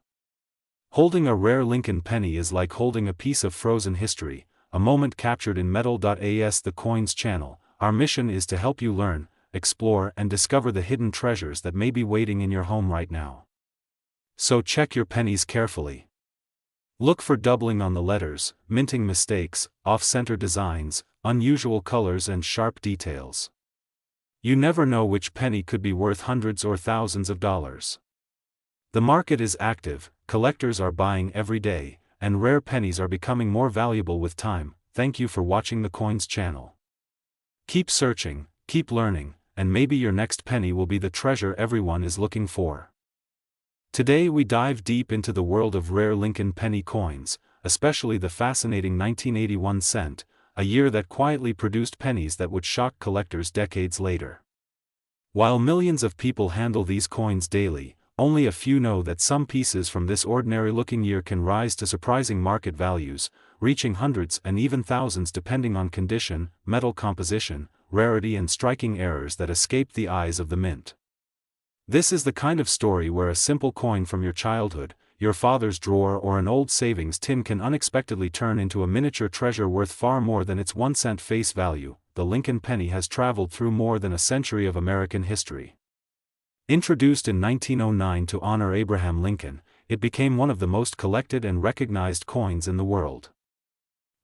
Holding a rare Lincoln penny is like holding a piece of frozen history, a moment captured in metal.as the Coins channel. Our mission is to help you learn, explore and discover the hidden treasures that may be waiting in your home right now. So check your pennies carefully. Look for doubling on the letters, minting mistakes, off-center designs, unusual colors and sharp details. You never know which penny could be worth hundreds or thousands of dollars. The market is active, collectors are buying every day, and rare pennies are becoming more valuable with time. Thank you for watching the Coins channel. Keep searching, keep learning, and maybe your next penny will be the treasure everyone is looking for. Today we dive deep into the world of rare Lincoln penny coins, especially the fascinating 1981 cent, a year that quietly produced pennies that would shock collectors decades later. While millions of people handle these coins daily, only a few know that some pieces from this ordinary-looking year can rise to surprising market values, reaching hundreds and even thousands depending on condition, metal composition, rarity and striking errors that escape the eyes of the mint. This is the kind of story where a simple coin from your childhood, your father's drawer or an old savings tin can unexpectedly turn into a miniature treasure worth far more than its 1 cent face value. The Lincoln penny has traveled through more than a century of American history. Introduced in 1909 to honor Abraham Lincoln, it became one of the most collected and recognized coins in the world.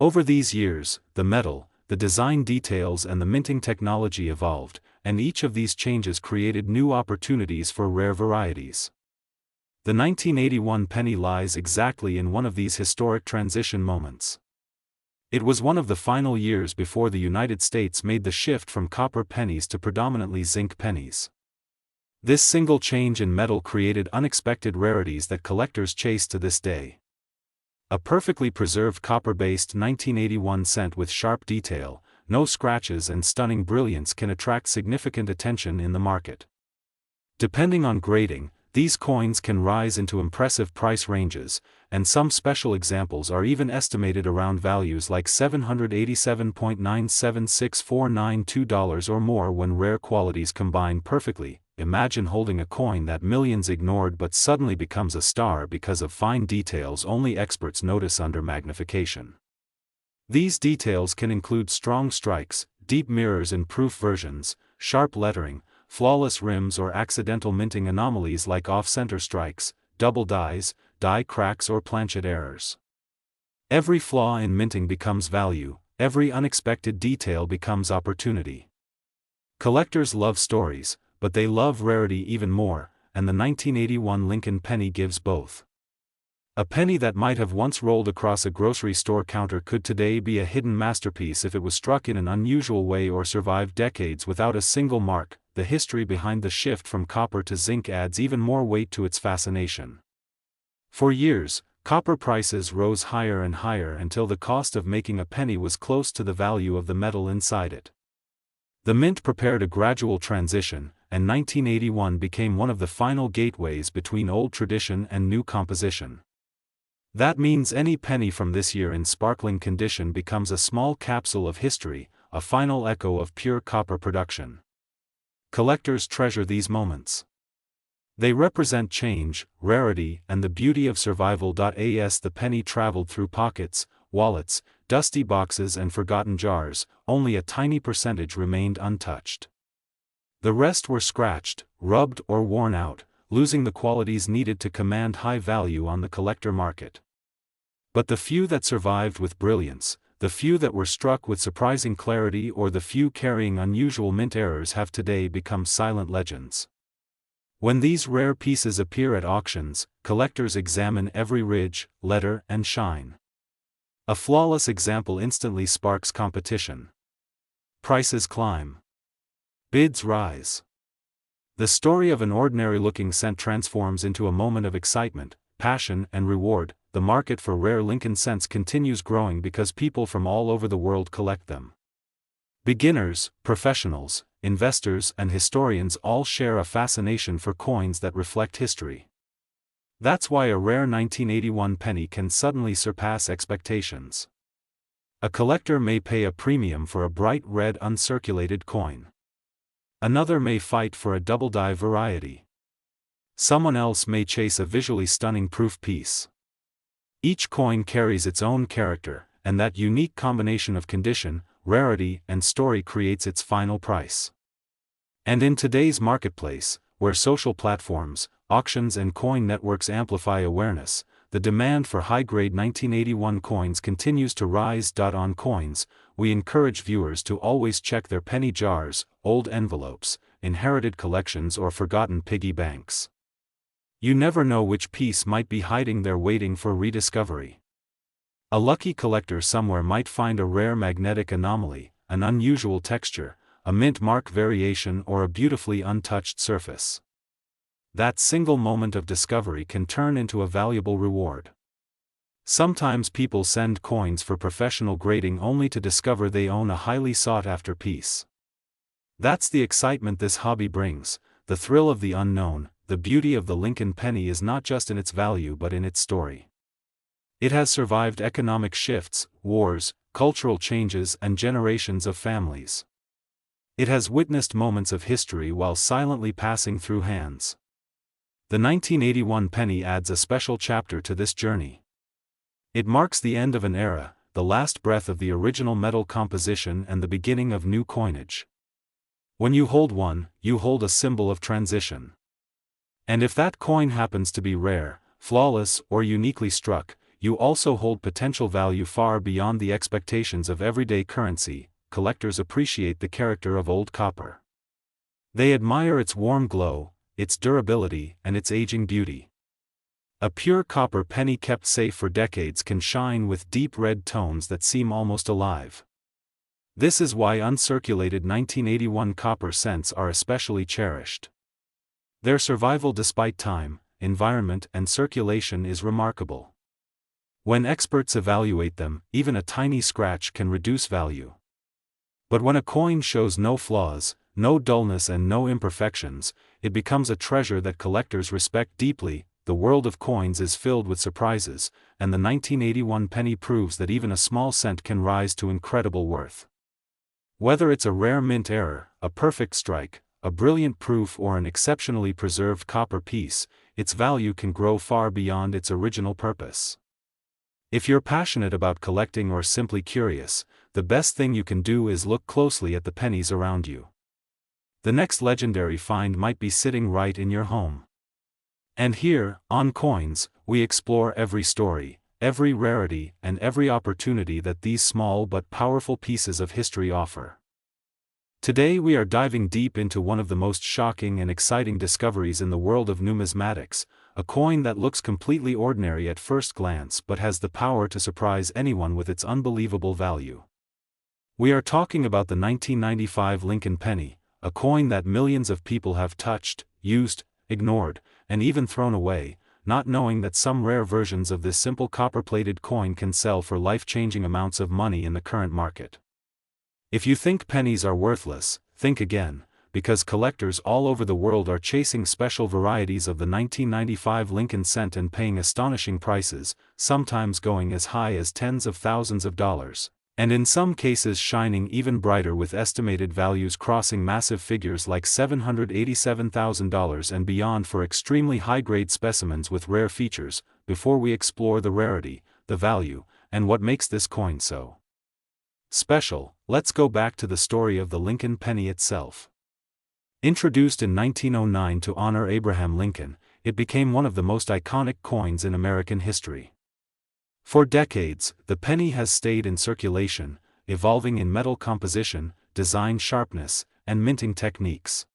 Over these years, the metal, the design details and the minting technology evolved, and each of these changes created new opportunities for rare varieties. The 1981 penny lies exactly in one of these historic transition moments. It was one of the final years before the United States made the shift from copper pennies to predominantly zinc pennies. This single change in metal created unexpected rarities that collectors chase to this day. A perfectly preserved copper-based 1981 cent with sharp detail, no scratches and stunning brilliance can attract significant attention in the market. Depending on grading, these coins can rise into impressive price ranges, and some special examples are even estimated around values like $787.9764992 or more when rare qualities combine perfectly. Imagine holding a coin that millions ignored but suddenly becomes a star because of fine details only experts notice under magnification. These details can include strong strikes, deep mirrors in proof versions, sharp lettering, flawless rims or accidental minting anomalies like off-center strikes, double dies, die cracks or planchet errors. Every flaw in minting becomes value, every unexpected detail becomes opportunity. Collectors love stories, but they love rarity even more, and the 1981 Lincoln penny gives both. A penny that might have once rolled across a grocery store counter could today be a hidden masterpiece if it was struck in an unusual way or survived decades without a single mark. The history behind the shift from copper to zinc adds even more weight to its fascination. For years, copper prices rose higher and higher until the cost of making a penny was close to the value of the metal inside it. The mint prepared a gradual transition, and 1981 became one of the final gateways between old tradition and new composition. That means any penny from this year in sparkling condition becomes a small capsule of history, a final echo of pure copper production. Collectors treasure these moments. They represent change, rarity, and the beauty of survival. As the penny traveled through pockets, wallets, dusty boxes and forgotten jars, only a tiny percentage remained untouched. The rest were scratched, rubbed or worn out, losing the qualities needed to command high value on the collector market. But the few that survived with brilliance, the few that were struck with surprising clarity or the few carrying unusual mint errors have today become silent legends. When these rare pieces appear at auctions, collectors examine every ridge, letter and shine. A flawless example instantly sparks competition. Prices climb. Bids rise. The story of an ordinary-looking cent transforms into a moment of excitement, passion and reward. The market for rare Lincoln cents continues growing because people from all over the world collect them. Beginners, professionals, investors and historians all share a fascination for coins that reflect history. That's why a rare 1981 penny can suddenly surpass expectations. A collector may pay a premium for a bright red uncirculated coin. Another may fight for a double die variety. Someone else may chase a visually stunning proof piece. Each coin carries its own character, and that unique combination of condition, rarity, and story creates its final price. And in today's marketplace, where social platforms, auctions and coin networks amplify awareness, the demand for high-grade 1981 coins continues to rise. On Coins, we encourage viewers to always check their penny jars, old envelopes, inherited collections, or forgotten piggy banks. You never know which piece might be hiding there waiting for rediscovery. A lucky collector somewhere might find a rare magnetic anomaly, an unusual texture, a mint mark variation, or a beautifully untouched surface. That single moment of discovery can turn into a valuable reward. Sometimes people send coins for professional grading only to discover they own a highly sought-after piece. That's the excitement this hobby brings, the thrill of the unknown. The beauty of the Lincoln penny is not just in its value but in its story. It has survived economic shifts, wars, cultural changes, and generations of families. It has witnessed moments of history while silently passing through hands. The 1981 penny adds a special chapter to this journey. It marks the end of an era, the last breath of the original metal composition and the beginning of new coinage. When you hold one, you hold a symbol of transition. And if that coin happens to be rare, flawless, or uniquely struck, you also hold potential value far beyond the expectations of everyday currency. Collectors appreciate the character of old copper. They admire its warm glow, its durability, and its aging beauty. A pure copper penny kept safe for decades can shine with deep red tones that seem almost alive. This is why uncirculated 1981 copper cents are especially cherished. Their survival despite time, environment, and circulation is remarkable. When experts evaluate them, even a tiny scratch can reduce value. But when a coin shows no flaws, no dullness, and no imperfections, it becomes a treasure that collectors respect deeply. The world of coins is filled with surprises, and the 1981 penny proves that even a small cent can rise to incredible worth. Whether it's a rare mint error, a perfect strike, a brilliant proof, or an exceptionally preserved copper piece, its value can grow far beyond its original purpose. If you're passionate about collecting or simply curious, the best thing you can do is look closely at the pennies around you. The next legendary find might be sitting right in your home. And here, on Coins, we explore every story, every rarity, and every opportunity that these small but powerful pieces of history offer. Today we are diving deep into one of the most shocking and exciting discoveries in the world of numismatics, a coin that looks completely ordinary at first glance but has the power to surprise anyone with its unbelievable value. We are talking about the 1995 Lincoln penny, a coin that millions of people have touched, used, ignored, and even thrown away, not knowing that some rare versions of this simple copper-plated coin can sell for life-changing amounts of money in the current market. If you think pennies are worthless, think again, because collectors all over the world are chasing special varieties of the 1995 Lincoln cent and paying astonishing prices, sometimes going as high as tens of thousands of dollars, and in some cases shining even brighter with estimated values crossing massive figures like $787,000 and beyond for extremely high-grade specimens with rare features. Before we explore the rarity, the value, and what makes this coin so special, let's go back to the story of the Lincoln penny itself. Introduced in 1909 to honor Abraham Lincoln, it became one of the most iconic coins in American history. For decades, the penny has stayed in circulation, evolving in metal composition, design sharpness, and minting techniques.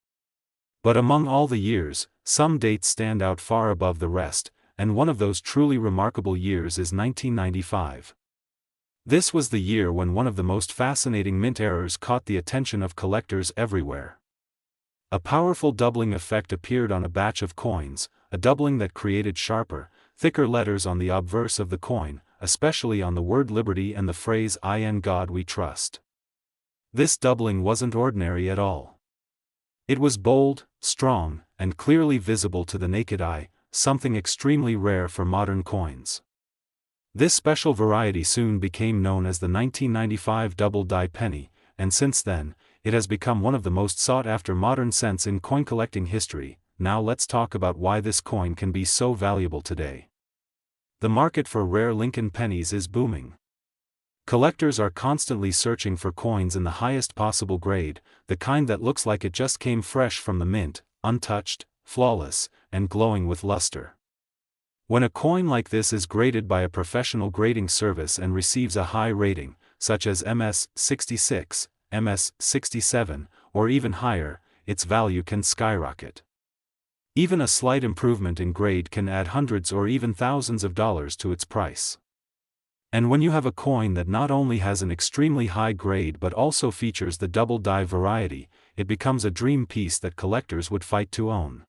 But among all the years, some dates stand out far above the rest, and one of those truly remarkable years is 1995. This was the year when one of the most fascinating mint errors caught the attention of collectors everywhere. A powerful doubling effect appeared on a batch of coins, a doubling that created sharper, thicker letters on the obverse of the coin, especially on the word liberty and the phrase "In God We Trust." This doubling wasn't ordinary at all. It was bold, strong, and clearly visible to the naked eye, something extremely rare for modern coins. This special variety soon became known as the 1995 double-die penny, and since then, it has become one of the most sought-after modern cents in coin collecting history. Now let's talk about why this coin can be so valuable today. The market for rare Lincoln pennies is booming. Collectors are constantly searching for coins in the highest possible grade, the kind that looks like it just came fresh from the mint, untouched, flawless, and glowing with luster. When a coin like this is graded by a professional grading service and receives a high rating, such as MS-66, MS-67, or even higher, its value can skyrocket. Even a slight improvement in grade can add hundreds or even thousands of dollars to its price. And when you have a coin that not only has an extremely high grade but also features the double die variety, it becomes a dream piece that collectors would fight to own.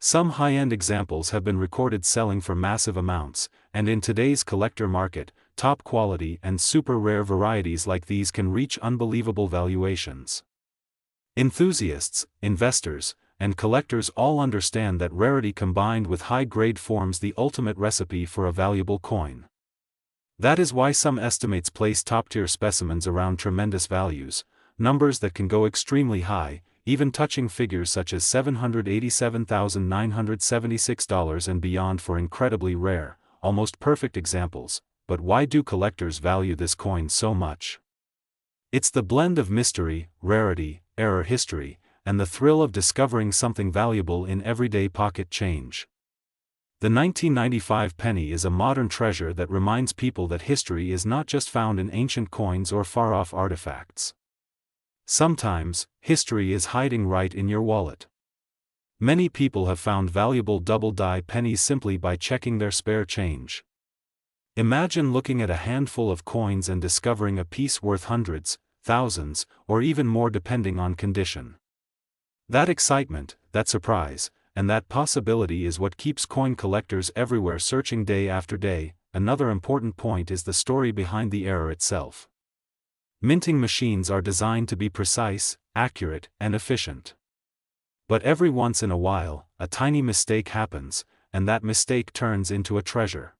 Some high-end examples have been recorded selling for massive amounts, and in today's collector market, top quality and super rare varieties like these can reach unbelievable valuations. Enthusiasts, investors, and collectors all understand that rarity combined with high grade forms the ultimate recipe for a valuable coin. That is why some estimates place top-tier specimens around tremendous values, numbers that can go extremely high, even touching figures such as $787,976 and beyond for incredibly rare, almost perfect examples. But why do collectors value this coin so much? It's the blend of mystery, rarity, error history, and the thrill of discovering something valuable in everyday pocket change. The 1995 penny is a modern treasure that reminds people that history is not just found in ancient coins or far-off artifacts. Sometimes, history is hiding right in your wallet. Many people have found valuable double-die pennies simply by checking their spare change. Imagine looking at a handful of coins and discovering a piece worth hundreds, thousands, or even more depending on condition. That excitement, that surprise, and that possibility is what keeps coin collectors everywhere searching day after day. Another important point is the story behind the error itself. Minting machines are designed to be precise, accurate, and efficient. But every once in a while, a tiny mistake happens, and that mistake turns into a treasure.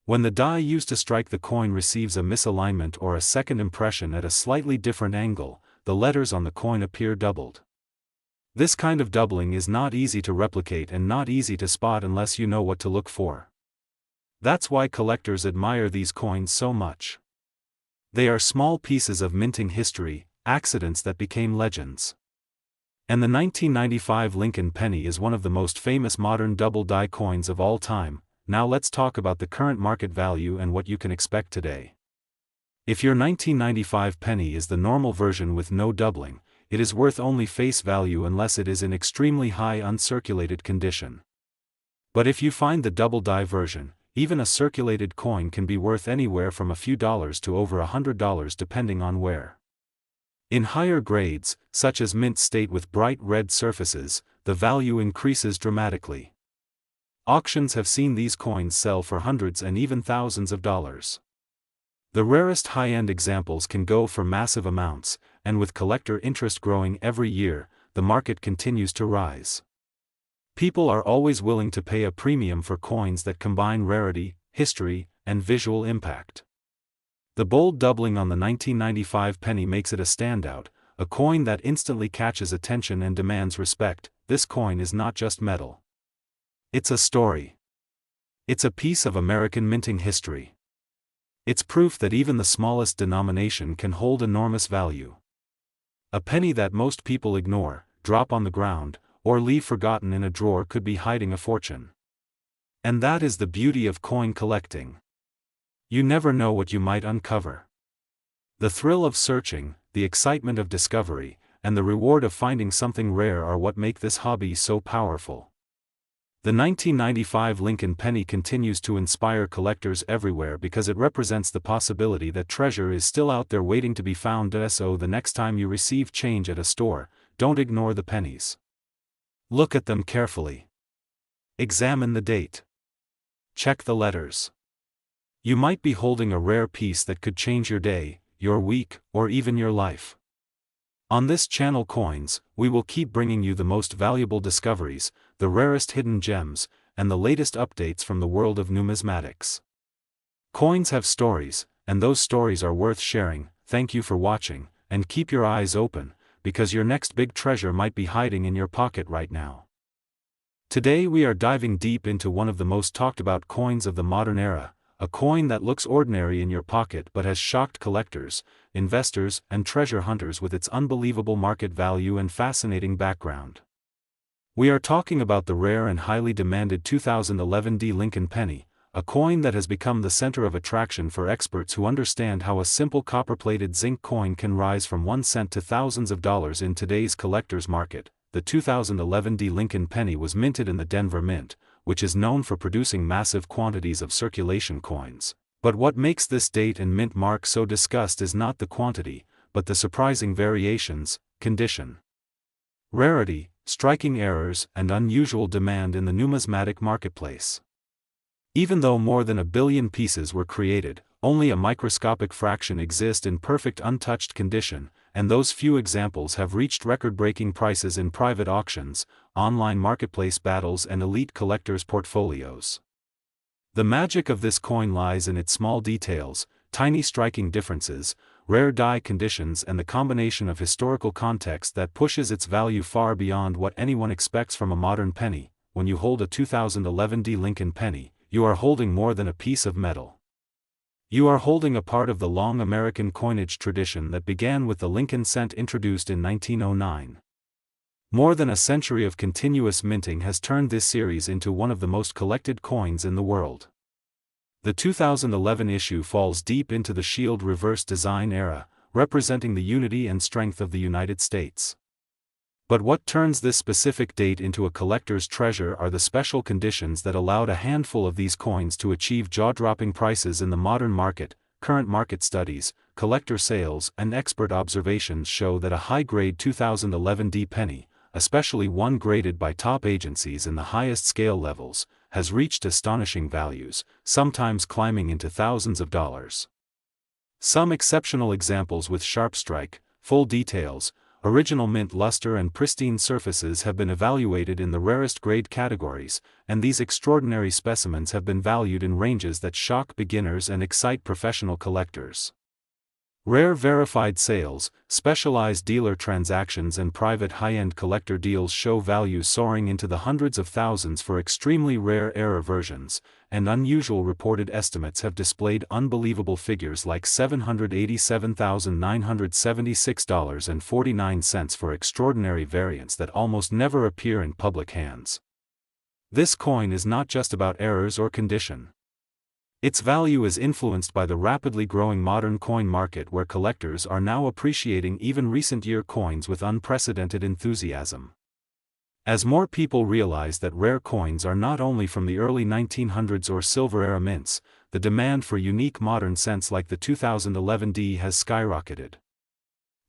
When the die used to strike the coin receives a misalignment or a second impression at a slightly different angle, the letters on the coin appear doubled. This kind of doubling is not easy to replicate and not easy to spot unless you know what to look for. That's why collectors admire these coins so much. They are small pieces of minting history, accidents that became legends. And the 1995 Lincoln penny is one of the most famous modern double-die coins of all time. Now let's talk about the current market value and what you can expect today. If your 1995 penny is the normal version with no doubling, it is worth only face value unless it is in extremely high uncirculated condition. But if you find the double die version, even a circulated coin can be worth anywhere from a few dollars to over $100 depending on where. In higher grades, such as mint state with bright red surfaces, the value increases dramatically. Auctions have seen these coins sell for hundreds and even thousands of dollars. The rarest high-end examples can go for massive amounts, and with collector interest growing every year, the market continues to rise. People are always willing to pay a premium for coins that combine rarity, history, and visual impact. The bold doubling on the 1995 penny makes it a standout, a coin that instantly catches attention and demands respect. This coin is not just metal. It's a story. It's a piece of American minting history. It's proof that even the smallest denomination can hold enormous value. A penny that most people ignore, drop on the ground, or leave forgotten in a drawer could be hiding a fortune. And that is the beauty of coin collecting. You never know what you might uncover. The thrill of searching, the excitement of discovery, and the reward of finding something rare are what make this hobby so powerful. The 1995 Lincoln penny continues to inspire collectors everywhere because it represents the possibility that treasure is still out there waiting to be found. So the next time you receive change at a store, don't ignore the pennies. Look at them carefully. Examine the date. Check the letters. You might be holding a rare piece that could change your day, your week, or even your life. On this channel Coins, we will keep bringing you the most valuable discoveries, the rarest hidden gems, and the latest updates from the world of numismatics. Coins have stories, and those stories are worth sharing. Thank you for watching, and keep your eyes open, because your next big treasure might be hiding in your pocket right now. Today we are diving deep into one of the most talked about coins of the modern era, a coin that looks ordinary in your pocket but has shocked collectors, investors, and treasure hunters with its unbelievable market value and fascinating background. We are talking about the rare and highly demanded 2011 Lincoln penny, a coin that has become the center of attraction for experts who understand how a simple copper-plated zinc coin can rise from 1 cent to thousands of dollars in today's collector's market. The 2011 D. Lincoln penny was minted in the Denver Mint, which is known for producing massive quantities of circulation coins. But what makes this date and mint mark so discussed is not the quantity, but the surprising variations, condition, rarity, striking errors, and unusual demand in the numismatic marketplace. Even though more than 1 billion pieces were created, only a microscopic fraction exist in perfect untouched condition, and those few examples have reached record-breaking prices in private auctions, online marketplace battles, and elite collectors' portfolios. The magic of this coin lies in its small details, tiny striking differences, rare die conditions, and the combination of historical context that pushes its value far beyond what anyone expects from a modern penny. When you hold a 2011 D. Lincoln penny, you are holding more than a piece of metal. You are holding a part of the long American coinage tradition that began with the Lincoln cent introduced in 1909. More than a century of continuous minting has turned this series into one of the most collected coins in the world. The 2011 issue falls deep into the shield reverse design era, representing the unity and strength of the United States. But what turns this specific date into a collector's treasure are the special conditions that allowed a handful of these coins to achieve jaw-dropping prices in the modern market. Current market studies, collector sales, and expert observations show that a high-grade 2011 D penny, especially one graded by top agencies in the highest scale levels, has reached astonishing values, sometimes climbing into thousands of dollars. Some exceptional examples with sharp strike, full details, original mint luster, and pristine surfaces have been evaluated in the rarest grade categories, and these extraordinary specimens have been valued in ranges that shock beginners and excite professional collectors. Rare verified sales, specialized dealer transactions, and private high-end collector deals show values soaring into the hundreds of thousands for extremely rare error versions, and unusual reported estimates have displayed unbelievable figures like $787,976.49 for extraordinary variants that almost never appear in public hands. This coin is not just about errors or condition. Its value is influenced by the rapidly growing modern coin market, where collectors are now appreciating even recent-year coins with unprecedented enthusiasm. As more people realize that rare coins are not only from the early 1900s or Silver-era mints, the demand for unique modern cents like the 2011 D has skyrocketed.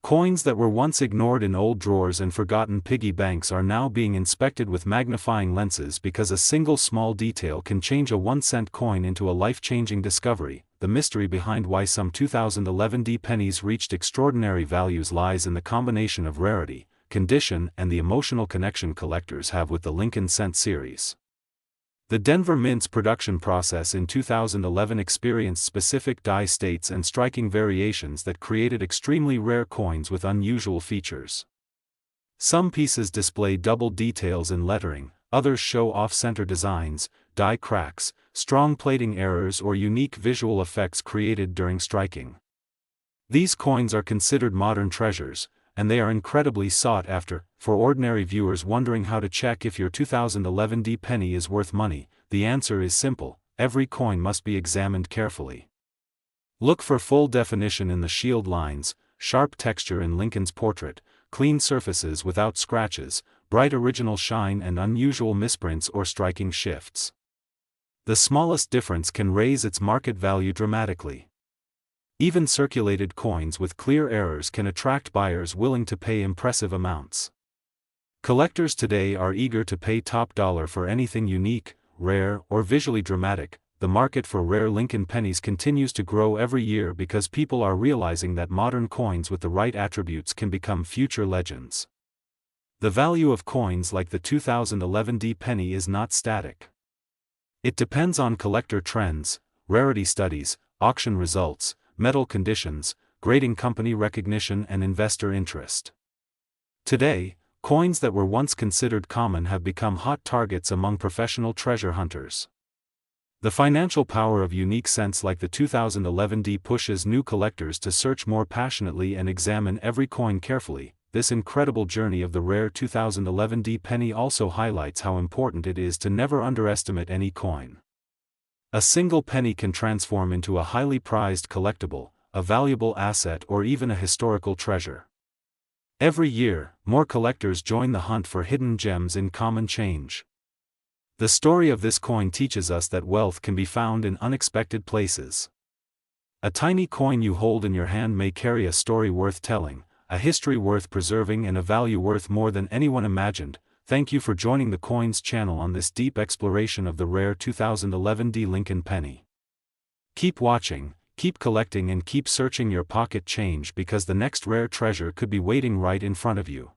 Coins that were once ignored in old drawers and forgotten piggy banks are now being inspected with magnifying lenses because a single small detail can change a 1-cent coin into a life-changing discovery. The mystery behind why some 2011 D pennies reached extraordinary values lies in the combination of rarity, condition, and the emotional connection collectors have with the Lincoln cent series. The Denver Mint's production process in 2011 experienced specific die states and striking variations that created extremely rare coins with unusual features. Some pieces display double details in lettering, others show off-center designs, die cracks, strong plating errors, or unique visual effects created during striking. These coins are considered modern treasures, and they are incredibly sought after. For ordinary viewers wondering how to check if your 2011 D penny is worth money, the answer is simple: every coin must be examined carefully. Look for full definition in the shield lines, sharp texture in Lincoln's portrait, clean surfaces without scratches, bright original shine, and unusual misprints or striking shifts. The smallest difference can raise its market value dramatically. Even circulated coins with clear errors can attract buyers willing to pay impressive amounts. Collectors today are eager to pay top dollar for anything unique, rare, or visually dramatic. The market for rare Lincoln pennies continues to grow every year because people are realizing that modern coins with the right attributes can become future legends. The value of coins like the 2011 D penny is not static. It depends on collector trends, rarity studies, auction results, metal conditions, grading company recognition, and investor interest. Today, coins that were once considered common have become hot targets among professional treasure hunters. The financial power of unique cents like the 2011 D pushes new collectors to search more passionately and examine every coin carefully. This incredible journey of the rare 2011 D penny also highlights how important it is to never underestimate any coin. A single penny can transform into a highly prized collectible, a valuable asset, or even a historical treasure. Every year, more collectors join the hunt for hidden gems in common change. The story of this coin teaches us that wealth can be found in unexpected places. A tiny coin you hold in your hand may carry a story worth telling, a history worth preserving, and a value worth more than anyone imagined. Thank you for joining the Coins channel on this deep exploration of the rare 2011 D. Lincoln penny. Keep watching, keep collecting, and keep searching your pocket change, because the next rare treasure could be waiting right in front of you.